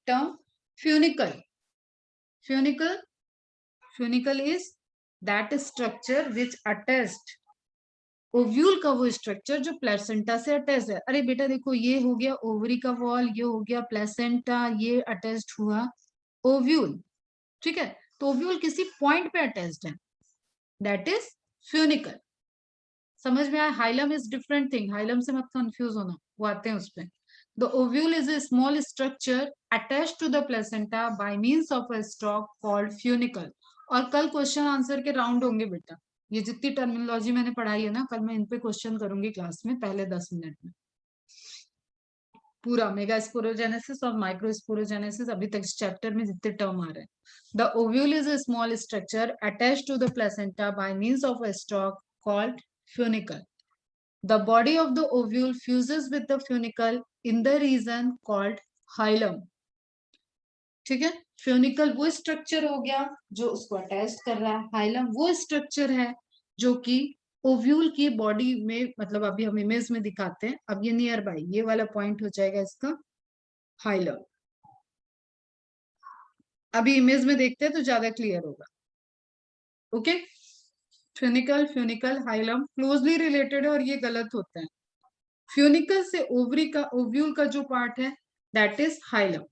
term funicle. Funicle, funicle is that structure which attached, ovule का वो structure जो प्लेसेंटा से attach है। अरे बेटा देखो, ये हो गया ओवरी का वॉल, ये हो गया प्लेसेंटा, ये अटैच्ड हुआ ओव्यूल, ठीक है। तो ओव्यूल किसी पॉइंट पे अटैच्ड है, दैट इज फ्यूनिकल। समझ में आया? Hilum is different thing, hilum से मत कंफ्यूज होना, वो आते हैं उसपे। The ovule is a small structure attached to the placenta by means of a stalk called funicle। और कल क्वेश्चन आंसर के राउंड होंगे बेटा, ये जितनी टर्मिनोलॉजी मैंने पढ़ाई है ना, कल मैं इन पे क्वेश्चन करूंगी क्लास में, पहले 10 मिनट में पूरा मेगा स्पोरोजेनेसिस और माइक्रो स्पोरोजेनेसिस, अभी तक इस चैप्टर में जितने टर्म आ रहे हैं। The ovule is a small structure attached to the placenta by means of a stalk called funicle। The body of the ovule fuses with the funicle in the region called hilum। ठीक है, funicle वो structure हो गया जो उसको attach कर रहा है, हाइलम वो स्ट्रक्चर है जो कि ओव्यूल की बॉडी में, मतलब अभी हम इमेज में दिखाते हैं, अब ये नियर बाई ये वाला पॉइंट हो जाएगा इसका हाइलम। अभी इमेज में देखते हैं तो ज्यादा क्लियर होगा। Okay, funicle, funicle hilum closely related है, और ये गलत होता है। फ्यूनिकल से ओवरी का, ओव्यूल का जो पार्ट है दैट इज हाइलम,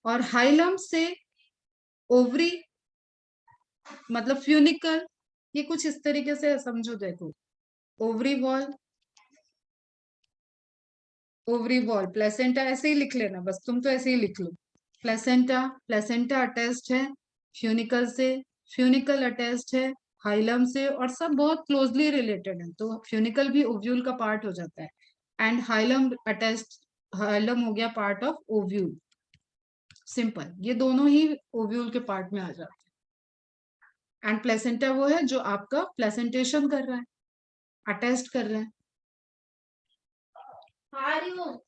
और हाइलम से ओवरी मतलब फ्यूनिकल, ये कुछ इस तरीके से समझो, देखो ovary wall, ovary wall, placenta, ऐसे ही लिख लेना बस, तुम तो ऐसे ही लिख लो, प्लेसेंटा, प्लेसेंटा अटैच्ड है फ्यूनिकल से, फ्यूनिकल अटैच्ड है हाइलम से, और सब बहुत क्लोजली रिलेटेड है, तो फ्यूनिकल भी ओव्यूल का पार्ट हो जाता है, एंड हाइलम अटैच्ड, हाइलम हो गया पार्ट ऑफ ओव्यूल। सिंपल, ये दोनों ही ओव्यूल के पार्ट में आ जाते हैं, एंड प्लेसेंटा वो है जो आपका प्लेसेंटेशन कर रहा है, अटेस्ट कर रहा है।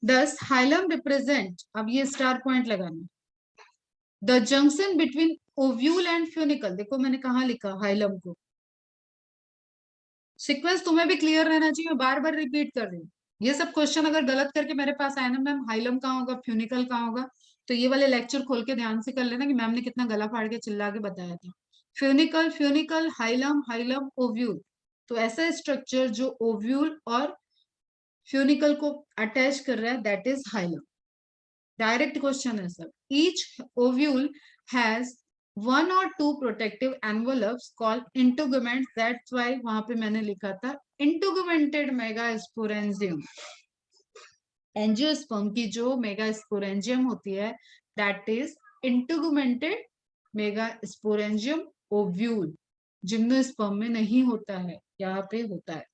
दस हाइलम रिप्रेजेंट, अब ये स्टार पॉइंट लगाना, the junction between ovule and funicle. देखो मैंने कहा लिखा हाइलम को, सीक्वेंस तुम्हें भी क्लियर रहना चाहिए, बार बार रिपीट कर रही हूँ। ये सब क्वेश्चन अगर गलत करके मेरे पास आए ना, मैम हाइलम कहाँ होगा, फ्यूनिकल कहाँ होगा, तो ये वाले लेक्चर खोल के ध्यान से कर लेना कि मैम ने कितना गला फाड़ के चिल्ला के बताया था। Funicle, funicle, hilum, hilum, ovule, तो ऐसा स्ट्रक्चर जो ओव्यूल और फ्यूनिकल को अटैच कर रहा है that is hilum. Direct question है sir. Each ovule has one or two protective envelopes called integuments, that's why वहां पे मैंने लिखा था integumented megasporangium। एंजियोस्पर्म की जो मेगास्पोरेंजियम होती है that is integumented megasporangium ovule, gymnosperm में नहीं होता है, यहाँ पे होता है।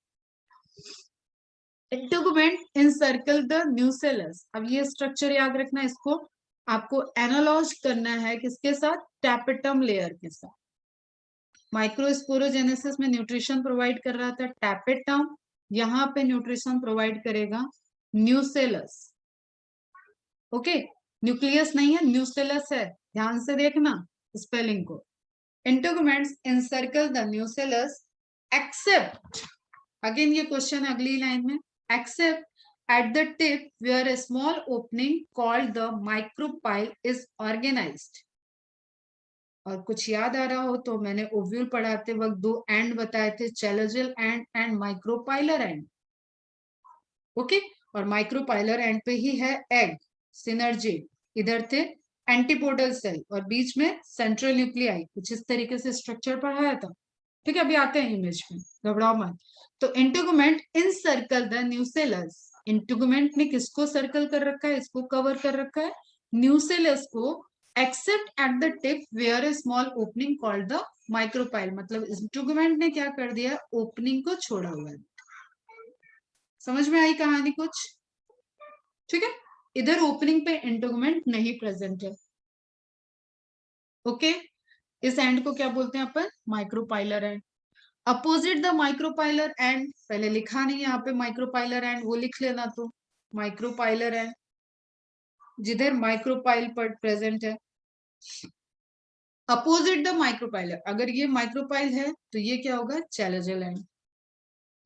Integument encircle the nucellus. अब ये स्ट्रक्चर याद रखना, इसको आपको एनालॉज करना है किसके साथ, टैपेटम लेयर के साथ। माइक्रोस्पोरोजेनेसिस में न्यूट्रिशन प्रोवाइड कर रहा था टैपेटम, यहाँ पे न्यूट्रिशन प्रोवाइड करेगा न्यूसेलस। ओके, न्यूक्लियस नहीं है, न्यूसेलस है, ध्यान से देखना स्पेलिंग को। Integuments encircle the nucellus except, again ये क्वेश्चन अगली लाइन में, except at the tip where a small opening called the micropyle is organized. और कुछ याद आ रहा हो तो मैंने ओव्यूल पढ़ाते वक्त दो एंड बताए थे, chalazal end and micropylar end. Okay, और माइक्रोपाइलर एंड पे ही है एग, सिनर्जी, इधर थे एंटीपोडल सेल और बीच में सेंट्रल न्यूक्लियाई. कुछ इस तरीके से स्ट्रक्चर पढ़ाया था. ठीक है, अभी आते हैं इमेज में, घबराओ मत. तो इंटुगमेंट इन सर्कल द न्यूसेलस. इंटुगमेंट ने किसको सर्कल कर रखा है, इसको कवर कर रखा है, न्यूसेलस को, except at the tip where a small opening called the micropyle. मतलब इंटुगमेंट ने क्या कर दिया, ओपनिंग को छोड़ा हुआ है. समझ में आई कहानी कुछ? ठीक है, इधर ओपनिंग पे इंटुगमेंट नहीं प्रेजेंट है. ओके, इस एंड को क्या बोलते हैं अपन, micropylar end. Opposite the micropylar end, पहले लिखा नहीं यहाँ पे माइक्रोपाइलर एंड, वो लिख लेना. तो माइक्रोपाइलर एंड जिधर माइक्रोपाइल पर प्रेजेंट है, अपोजिट द माइक्रोपाइलर, अगर ये माइक्रोपाइल है तो ये क्या होगा, chalazal end.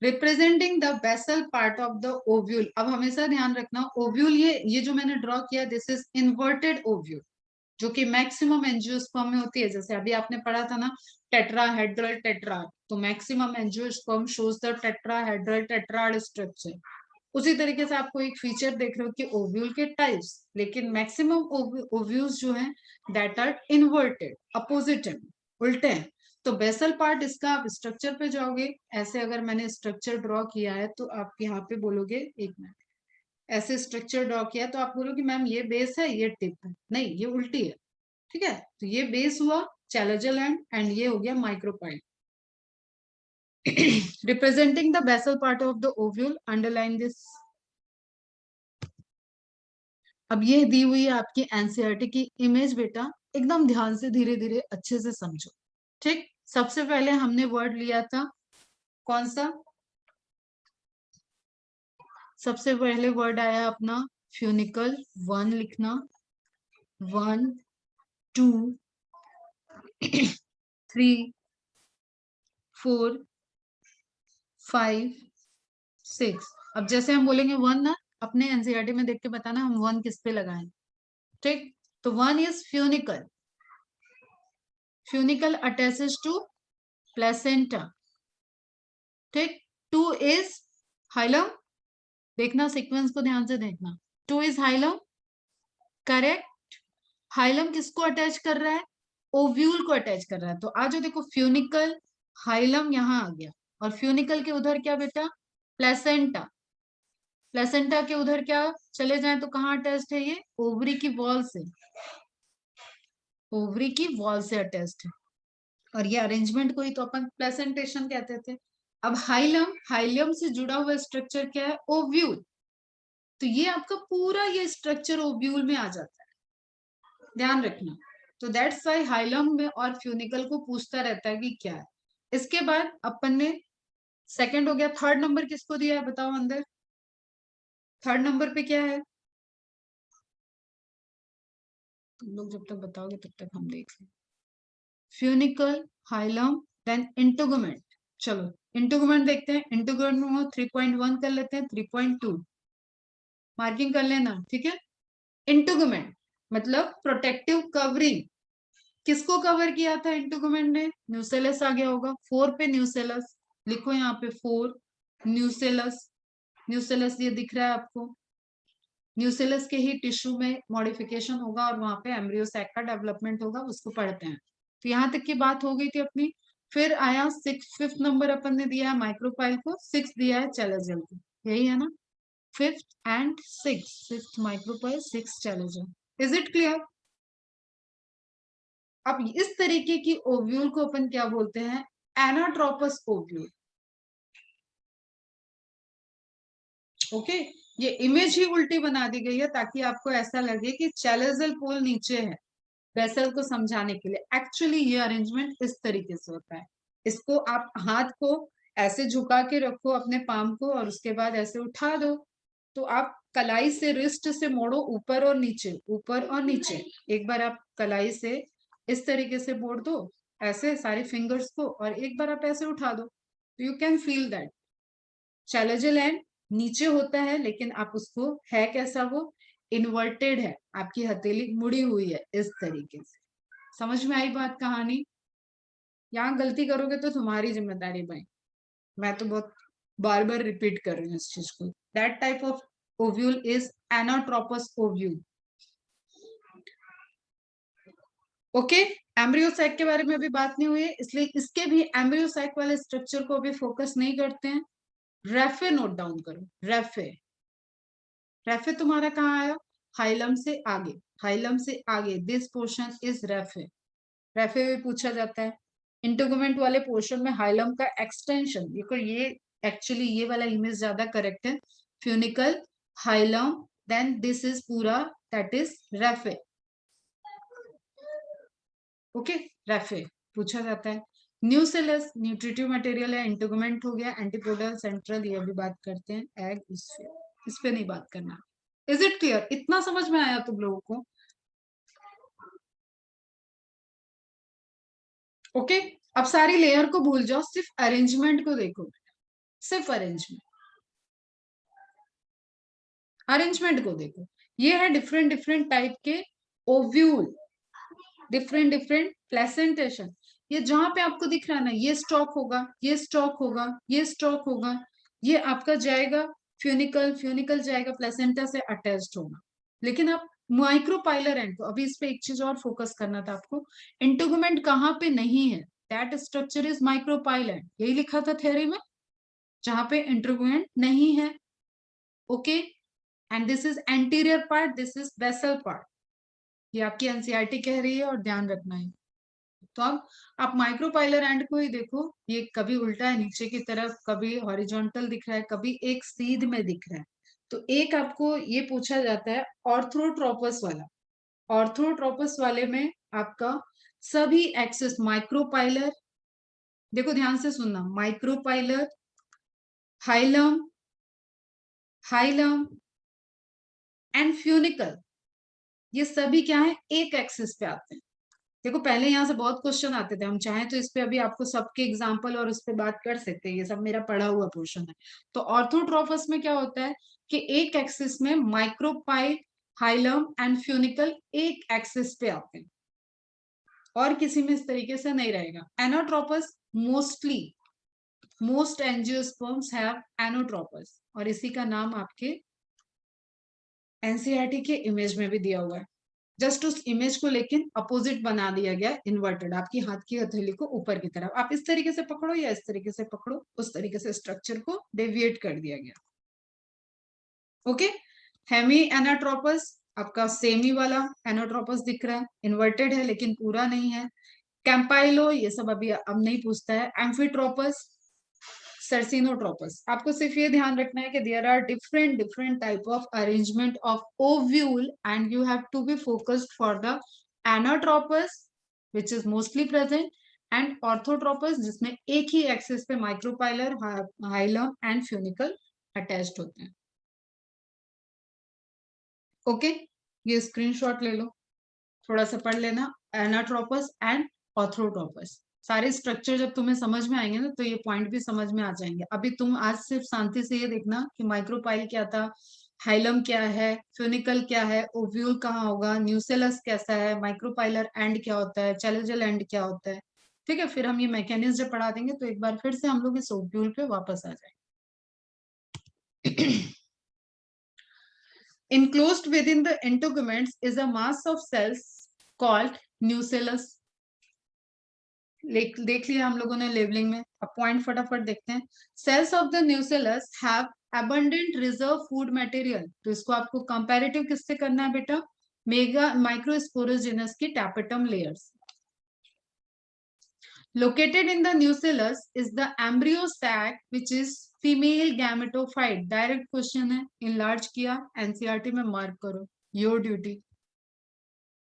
Representing the basal part of the ovule. अब हमेशा ध्यान रखना, ओव्यूल ये जो मैंने ड्रॉ किया, दिस इज इन्वर्टेड ओव्यूल, जो कि मैक्सिमम एंजियोस्पर्म में होती है. जैसे अभी आपने पढ़ा था ना, टेट्राहेड्रल टेट्राड, तो maximum angiosperm shows the tetrahedral tetrad structure. उसी तरीके से आपको एक फीचर देख रहे हो कि ओव्यूल के टाइप्स, लेकिन मैक्सिमम ओव्यूल्स जो हैं दैट आर इन्वर्टेड, अपोजिट, उल्टे हैं. तो बेसल पार्ट इसका, आप स्ट्रक्चर पे जाओगे, ऐसे अगर मैंने स्ट्रक्चर ड्रॉ किया है तो आप यहाँ पे बोलोगे, एक मिनट, ऐसे स्ट्रक्चर ड्रॉ किया तो आप बोलोगे मैम ये बेस है, ये टिप है. नहीं, ये उल्टी है. ठीक है, तो ये बेस हुआ चैलोजल एंड ये हो गया micropyle. Representing the basal part of the ovule, underline this. अब ये दी हुई है आपकी एनसीईआरटी की इमेज बेटा, एकदम ध्यान से धीरे धीरे अच्छे से समझो. ठीक, सबसे पहले हमने वर्ड लिया था कौन सा, सबसे पहले वर्ड आया अपना फ्यूनिकल. 1 लिखना, 1 2 3 4 5 6. अब जैसे हम बोलेंगे 1 ना, अपने एनसीईआरटी में देख के बताना हम 1 किस पे लगाएं. ठीक, तो 1 is funicle. Funicle attaches to placenta. ठीक, 2 इज हाइलम. देखना सीक्वेंस को ध्यान से देखना. 2 इज हाइलम, करेक्ट. हाइलम किसको अटैच कर रहा है, ओव्यूल को अटैच कर रहा है. तो आज देखो फ्यूनिकल, हाइलम यहां आ गया, और फ्यूनिकल के उधर क्या बेटा, प्लेसेंटा. प्लेसेंटा के उधर क्या चले जाएं तो कहाँ अटैच्ड है, ये ओवरी की वॉल से, ओवरी की वॉल से अटैच्ड है. और ये अरेंजमेंट को ही तो अपन प्लेसेंटेशन कहते थे. अब हाइलम, हाइलम से जुड़ा हुआ स्ट्रक्चर क्या है, ओव्यूल. तो ये आपका पूरा ये स्ट्रक्चर ओव्यूल में आ जाता है, ध्यान रखना. तो दैट्स वाई हाइलम में और फ्यूनिकल को पूछता रहता है कि क्या है. इसके बाद अपन ने सेकंड हो गया, थर्ड नंबर किसको दिया है बताओ अंदर, थर्ड नंबर पे क्या है, तुम लोग जब तक बताओगे तब तक हम देख लें. Funicle, hilum, then integument. चलो इंटुगमेंट देखते हैं. इंटुगमेंट 3.1 कर लेते हैं, 3.2 मार्किंग कर लेना. ठीक है, इंटुगमेंट मतलब प्रोटेक्टिव कवरिंग. किसको कवर किया था इंटुगमेंट ने, न्यूसेलस आ गया होगा. 4 पे न्यूसेलस लिखो, यहाँ पे 4 न्यूसेलस. न्यूसेलस ये दिख रहा है आपको, न्यूसेलस के ही टिश्यू में मॉडिफिकेशन होगा और वहां पे एम्ब्रियो सैक का डेवलपमेंट होगा, उसको पढ़ते हैं. तो यहाँ तक की बात हो गई थी अपनी. फिर आया 5th नंबर अपन ने दिया है माइक्रोपाइल को, 6 दिया है चैलोजल को, यही है ना, 5th and 6th, 5th micropyle, 6th chalazal. Is it clear? अब इस तरीके की ओव्यूल को अपन क्या बोलते हैं, एनाट्रोपस ओव्यूल. ओके, ये इमेज ही उल्टी बना दी गई है ताकि आपको ऐसा लगे कि चैलोजल पोल नीचे है, वेसल को समझाने के लिए. एक्चुअली ये अरेंजमेंट इस तरीके से होता है. इसको आप हाथ को ऐसे झुका के रखो अपने पाम को, और उसके बाद ऐसे उठा दो. तो आप कलाई से, रिस्ट से मोड़ो ऊपर और नीचे, ऊपर और नीचे. एक बार आप कलाई से इस तरीके से मोड़ दो ऐसे सारे फिंगर्स को, और एक बार आप ऐसे उठा दो. You can feel that chalazal end नीचे होता है, लेकिन आप उसको है कैसा, वो इन्वर्टेड है, आपकी हथेली मुड़ी हुई है इस तरीके से। समझ में आई बात, कहानी? यहाँ गलती करोगे तो तुम्हारी जिम्मेदारी भाई, मैं तो बहुत बार बार रिपीट कर रही हूँ इस चीज को। That type of ovule is anatropous ovule. Okay, embryo sac के बारे में अभी बात नहीं हुई है, इसलिए इसके भी एम्ब्रियोसाइक वाले स्ट्रक्चर को अभी फोकस नहीं करते हैं। रेफे नोट डाउन करो, रेफे। रेफे तुम्हारा कहाँ आया? हाइलम से आगे, हाइलम से आगे, this portion is raphe. Raphe भी पूछा जाता है। इंटरगुमेंट वाले पोर्शन में हाइलम का एक्सटेंशन, देखो ये एक्चुअली ये वाला इमेज ज्यादा करेक्ट है, funicle, hilum, then this is पूरा, that is raphe. Okay, raphe पूछा जाता है। न्यूसेलस न्यूट्रिटिव मटेरियल है, इंटरगुमेंट हो गया, एंटीपोडल, सेंट्रल, ये भी बात करते हैं। एग, इस पे नहीं बात करना। Is it clear? इतना समझ में आया तुम लोगों को? ओके, अब सारी लेयर को भूल जाओ, सिर्फ अरेंजमेंट को देखो, सिर्फ अरेंजमेंट, अरेंजमेंट को देखो। ये है डिफरेंट डिफरेंट टाइप के ओव्यूल, डिफरेंट डिफरेंट प्लेसेंटेशन। ये जहां पे आपको दिख रहा है ना, ये स्टॉक होगा, ये स्टॉक होगा, ये स्टॉक होगा, ये आपका जाएगा फ्यूनिकल, फ्यूनिकल जाएगा प्लेसेंटा से अटैच्ड होगा। लेकिन आप माइक्रोपाइलर एंड को, अभी इस पे एक चीज और फोकस करना था आपको, इंटरगुमेंट कहाँ पे नहीं है, दैट स्ट्रक्चर इज माइक्रोपाइलर, यही लिखा था थ्योरी में, जहां पे इंटरगुमेंट नहीं है। Okay, and this is anterior part, this is basal part, ये आपकी एनसीईआरटी कह रही है और ध्यान रखना है। तो अब आप माइक्रोपाइलर एंड को ही देखो, ये कभी उल्टा है नीचे की तरफ, कभी हॉरिजॉन्टल दिख रहा है, कभी एक सीध में दिख रहा है। तो एक आपको ये पूछा जाता है ऑर्थोट्रोपस वाला, ऑर्थोट्रोपस वाले में आपका सभी एक्सिस माइक्रोपाइलर, देखो ध्यान से सुनना, micropylar, hilum, hilum and funicle, ये सभी क्या है, एक एक्सिस पे आते हैं। देखो पहले यहाँ से बहुत क्वेश्चन आते थे, हम चाहें तो इस पे अभी आपको सबके एग्जांपल और उस पे बात कर सकते हैं, ये सब मेरा पढ़ा हुआ पोर्शन है। तो ऑर्थोट्रोफस में क्या होता है कि एक एक्सिस में माइक्रोपाइल, हाइलम एंड फ्यूनिकल एक एक्सिस पे आते हैं, और किसी में इस तरीके से नहीं रहेगा। एनोट्रोपस मोस्टली, मोस्ट एंजियोस्पर्म्स हैव एनोट्रोपस, और इसी का नाम आपके एनसीईआरटी के इमेज में भी दिया हुआ है। जस्ट उस इमेज को लेकिन अपोजिट बना दिया गया, इन्वर्टेड, आपकी हाथ की हथेली को ऊपर की तरफ, आप इस तरीके से पकड़ो या इस तरीके से पकड़ो, उस तरीके से स्ट्रक्चर को डेविएट कर दिया गया। ओके, हेमी एनाट्रोपस आपका सेमी वाला एनाट्रोपस दिख रहा है, इन्वर्टेड है लेकिन पूरा नहीं है। कैंपाइलो ये सब अभी अब नहीं पूछता है। एम्फीट्रोपस, सर्सिनोट्रोपस, आपको सिर्फ ये ध्यान रखना है कि there are different different type of arrangement of ovule and you have to be focused for the anatropous which is mostly present and orthotropous जिसमें एक ही एक्सिस पे micropylar, hilum and funicle attached होते हैं। ओके, ये screenshot ले लो, थोड़ा सा पढ़ लेना, एनाट्रोपस एंड ऑर्थोट्रोपस। सारे स्ट्रक्चर जब तुम्हें समझ में आएंगे ना, तो ये पॉइंट भी समझ में आ जाएंगे। अभी तुम आज सिर्फ शांति से ये देखना कि माइक्रोपाइल क्या था, हाइलम क्या है, फ्यूनिकल क्या है, ओव्यूल कहाँ होगा, न्यूसेलस कैसा है, माइक्रोपाइलर एंड क्या होता है, चैलेंजल एंड क्या होता है। ठीक है, फिर हम ये मैकेनिज्म जब पढ़ा देंगे तो एक बार फिर से हम लोग इस ओव्यूल पे वापस आ जाएंगे। Enclosed within the integuments is a mass of cells called nucellus. देख लिया हम लोगों ने लेबलिंग में, अब पॉइंट फटाफट देखते हैं। Cells of the nucellus have abundant reserve food material, तो इसको आपको कंपैरेटिव किससे करना है बेटा, मेगा माइक्रोस्पोरोजिनस की tapetum layers. Located in the nucellus is the embryo sac which is female gametophyte. Direct question है, इनलार्ज किया, एनसीईआरटी में मार्क करो, your duty.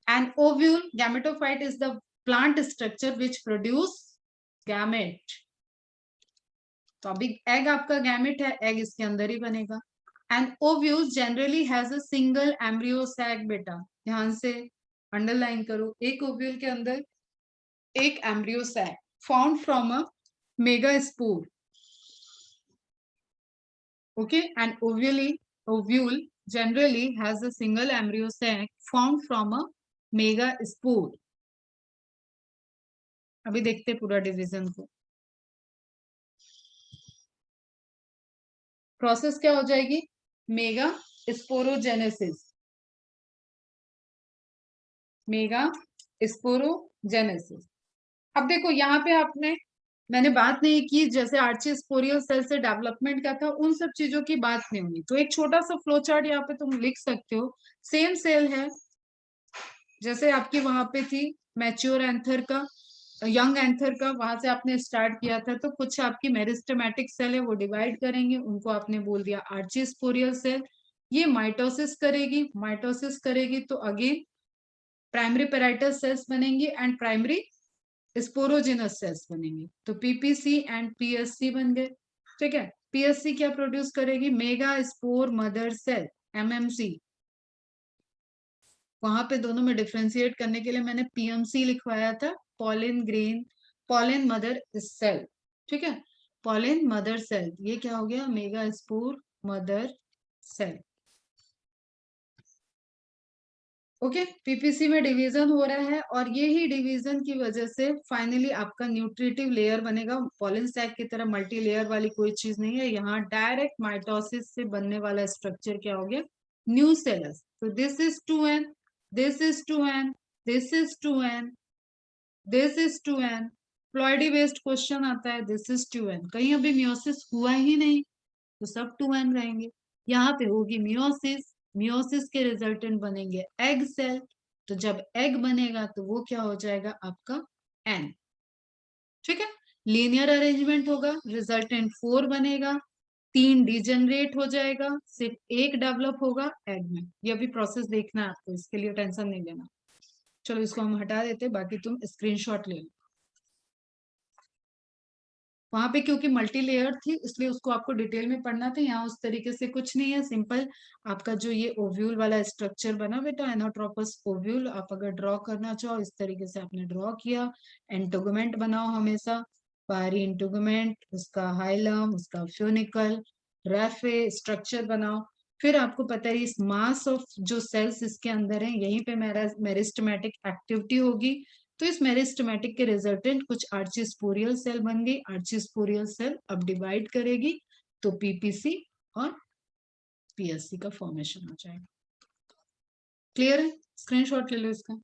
An ovule, gametophyte is the plant structure which produce gamete. तो अभी egg आपका gamete है, egg इसके अंदर ही बनेगा। And ovule generally has a single embryo sac, बेटा ध्यान से अंडरलाइन करो, एक ओव्यूल के अंदर एक embryo sac found from a megaspore. Okay, and ovule generally has a single embryo sac formed from a megaspore. अभी देखते हैं पूरा डिवीजन को. प्रोसेस क्या हो जाएगी? Mega sporogenesis. Mega sporogenesis. अब देखो यहाँ पे मैंने बात नहीं की जैसे आर्चिस्पोरियल सेल से डेवलपमेंट का था, उन सब चीजों की बात नहीं हुई. तो एक छोटा सा फ्लो चार्ट यहाँ पे तुम लिख सकते हो. सेम सेल है जैसे आपकी वहां पे थी मैच्योर एंथर का, यंग एंथर का, वहां से आपने स्टार्ट किया था. तो कुछ आपकी मेरिस्टेमेटिक सेल है वो डिवाइड करेंगे, उनको आपने बोल दिया आर्चिस्पोरियल सेल. ये माइटोसिस करेगी तो अगेन प्राइमरी पेराइटस सेल्स बनेंगी एंड प्राइमरी स्पोरोजिनस सेल्स बनेंगे. तो पीपीसी एंड पीएससी बन गए. ठीक है. पीएससी क्या प्रोड्यूस करेगी? Megaspore mother cell, MMC. वहां पे दोनों में डिफ्रेंशिएट करने के लिए मैंने पीएमसी लिखवाया था, पॉलन मदर सेल. ठीक है. पॉलन मदर सेल, ये क्या हो गया? Megaspore mother cell. Okay. PPC में डिवीजन हो रहा है और ये ही डिवीजन की वजह से फाइनली आपका न्यूट्रिटिव लेयर बनेगा. पॉलन सैक की तरह मल्टी लेयर वाली कोई चीज नहीं है यहाँ. डायरेक्ट माइटोसिस से बनने वाला स्ट्रक्चर क्या हो गया? न्यूसेलस. तो this is 2n, this is 2n, this is 2n, this is 2n. Ploidy based question आता है, दिस इज 2n. कहीं अभी मियोसिस हुआ ही नहीं तो सब 2n रहेंगे. यहाँ पे होगी मियोसिस, मियोसिस के रिजल्टेंट बनेंगे एग सेल. तो जब एग बनेगा तो वो क्या हो जाएगा? आपका n. ठीक है. लीनियर अरेंजमेंट होगा, रिजल्टेंट 4 बनेगा, 3 डिजेनरेट हो जाएगा, सिर्फ एक डेवलप होगा एग में. ये अभी प्रोसेस देखना है आपको, इसके लिए टेंशन नहीं लेना. चलो इसको हम हटा देते, बाकी तुम स्क्रीनशॉट ले लो. वहां पे क्योंकि मल्टी लेयर थी इसलिए उसको आपको डिटेल में पढ़ना था. यहाँ उस तरीके से कुछ नहीं है, सिंपल आपका जो ये ओव्यूल वाला स्ट्रक्चर बना बेटा, एनोट्रोपस ओव्यूल. आप अगर ड्रॉ करना चाहो इस तरीके से आपने ड्रॉ किया. एंटोगमेंट बनाओ हमेशा, बाहरी इंटोगमेंट, उसका हाइलम, उसका फ्यूनिकल, रेफे स्ट्रक्चर बनाओ. फिर आपको पता है इस मास ऑफ जो सेल्स इसके अंदर है यहीं पे मेरिस्टेमेटिक एक्टिविटी होगी. तो इस मेरिस्टेमेटिक के रिजल्टेंट कुछ आर्चिस्पोरियल सेल बन गई. आर्चिस्पोरियल सेल अब डिवाइड करेगी तो पीपीसी और पीएससी का फॉर्मेशन हो जाएगा. क्लियर है? स्क्रीनशॉट ले लो इसका.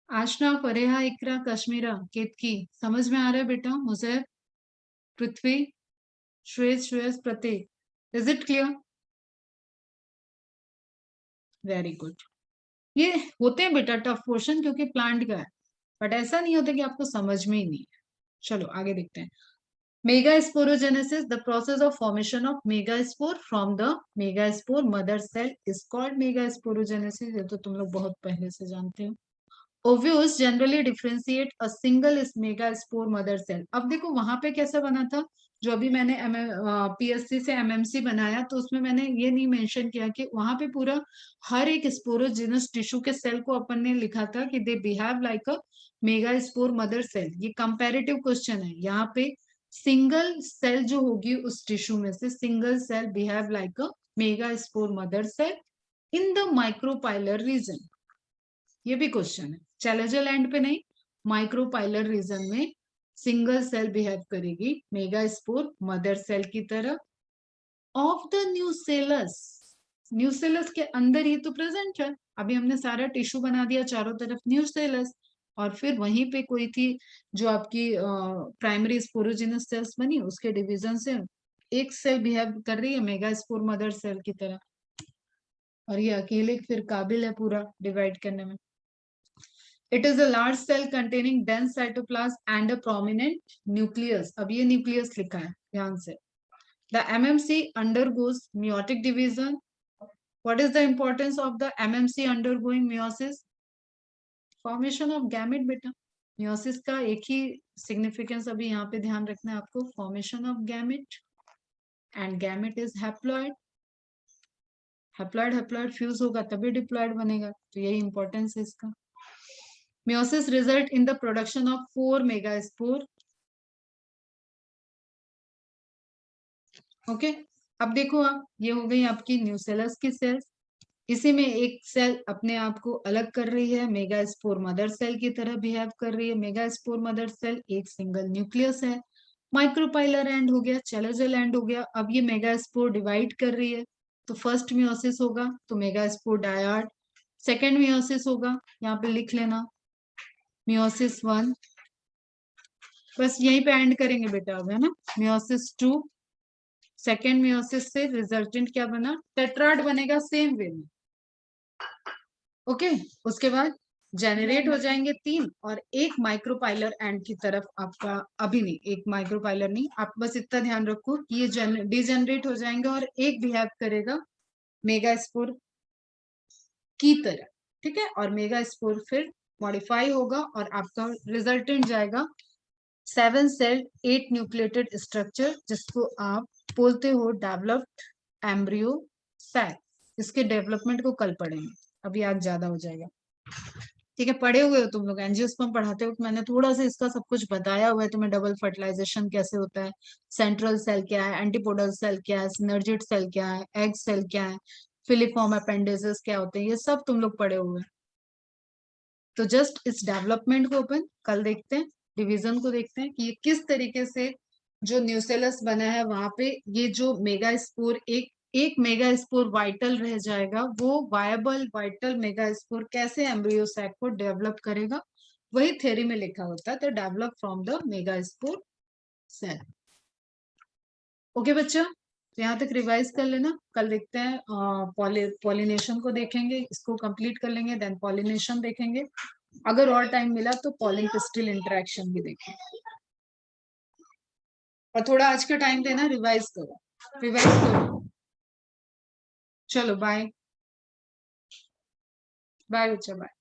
आशना, फरेहा, इकरा, कश्मीरा, केतकी. समझ में आ रहा है बेटा? मुझे Prithvi, Shreyas, Shreyas, Pratik. Is it clear? Very good. ये होते हैं बेटा टफ क्वेश्चन क्योंकि प्लांट का है, बट ऐसा नहीं होता कि आपको समझ में ही नहीं है. चलो आगे देखते हैं. Megasporogenesis, the process of formation of megaspore from the megaspore mother cell is called megasporogenesis. ये तो तुम लोग बहुत पहले से जानते हो. Ovules generally differentiate a single megaspore mother cell. अब देखो वहां पे कैसा बना था, जो अभी मैंने पीएससी से एमएमसी बनाया तो उसमें मैंने ये नहीं मेंशन किया कि वहां पे पूरा हर एक स्पोरोजिनस टिश्यू के सेल को अपन ने लिखा था कि they behave like a megaspore mother cell. ये कंपैरेटिव क्वेश्चन है. यहाँ पे सिंगल सेल जो होगी उस टिश्यू में से single cell behave like a megaspore mother cell in the micropylar region. ये भी क्वेश्चन है. चैलेंजर एंड पे नहीं, माइक्रोपाइलर रीजन में सिंगल सेल बिहेव करेगी मेगास्पोर मदर सेल की तरह ऑफ द न्यूसेलस. न्यूसेलस के अंदर ही तो प्रेजेंट है. अभी हमने सारा टिश्यू बना दिया चारों तरफ न्यूसेलस, और फिर वहीं पे कोई थी जो आपकी प्राइमरी स्पोरोजिनस सेल्स बनी, उसके डिवीजन से एक सेल बिहेव कर रही है मेगास्पोर मदर सेल की तरह, और ये अकेले फिर काबिल है पूरा डिवाइड करने में. It is a large cell containing dense cytoplasm and a prominent nucleus. अब ये nucleus लिखा है ध्यान से. The MMC undergoes meiotic division. What is the importance of the MMC undergoing meiosis? Formation of gamete बेटा. Meiosis का एक ही significance अभी यहाँ पे ध्यान रखना है आपको. Formation of gamete, and gamete is haploid. Haploid haploid fuse होगा तभी डिप्लॉइड बनेगा, तो यही इंपॉर्टेंस है इसका। Meiosis result in the production of 4 megaspore. Okay, अब देखो आप, ये हो गई आपकी न्यूसेलस की सेल्स। इसी में एक सेल अपने आप को अलग कर रही है, मेगास्पोर मदर सेल की तरह बिहेव कर रही है। मेगास्पोर मदर सेल एक सिंगल न्यूक्लियस है। माइक्रोपाइलर एंड हो गया, चैलोजेल एंड हो गया। अब ये मेगास्पोर डिवाइड कर रही है, तो फर्स्ट मियोसिस होगा तो मेगास्पोर डायड। सेकेंड मियोसिस होगा, यहाँ पे लिख लेना मियोसिस 1। बस यहीं पे एंड करेंगे बेटा अब, है ना। मियोसिस 2, सेकेंड मियोसिस से रिजल्टेंट क्या बना, टेट्राड बनेगा सेम वे में। ओके, उसके बाद जेनरेट हो जाएंगे 3 और एक माइक्रोपाइलर एंड की तरफ आपका, अभी नहीं, एक माइक्रोपाइलर नहीं, आप बस इतना ध्यान रखो कि ये डिजेनरेट हो जाएंगे और एक बिहेव करेगा मेगास्पोर की तरह, ठीक है। और मेगास्पोर फिर मॉडिफाई होगा और आपका रिजल्टेंट जाएगा 7 सेल्ड 8 न्यूक्लिएटेड स्ट्रक्चर, जिसको आप बोलते हो डेवलप्ड एम्ब्रियो सैक। इसके डेवलपमेंट को कल पढ़ेंगे, अभी आज ज्यादा हो जाएगा, ठीक है। पढ़े हुए हो तुम लोग, एंजियोस्पर्म पढ़ाते वक्त मैंने थोड़ा सा इसका सब कुछ बताया हुआ है तुम्हें, डबल फर्टिलाइजेशन कैसे होता है, सेंट्रल सेल क्या है, एंटीपोडल सेल क्या है, सिनर्जिड सेल क्या है, एग सेल क्या है, फिलिफॉर्म अपेंडेजेस क्या होते हैं, ये सब तुम लोग पढ़े हुए हैं। तो जस्ट इस डेवलपमेंट को अपन कल देखते हैं, डिवीजन को देखते हैं कि ये किस तरीके से जो न्यूसेलस बना है वहां पे ये जो मेगास्पोर एक मेगास्पोर वाइटल रह जाएगा, वो वायबल वाइटल मेगास्पोर कैसे एम्ब्रियो सैक को डेवलप करेगा, वही थ्योरी में लिखा होता है, तो develop from the megaspore cell. Okay बच्चा, तो यहाँ तक रिवाइज कर लेना, कल देखते हैं पॉलिनेशन को देखेंगे, इसको कंप्लीट कर लेंगे, देन पॉलिनेशन देखेंगे, अगर और टाइम मिला तो पॉलिंग पिस्टिल इंटरेक्शन भी देखेंगे। और थोड़ा आज का टाइम देना, रिवाइज करो, रिवाइज करो। चलो बाय बाय बच्चा, बाय।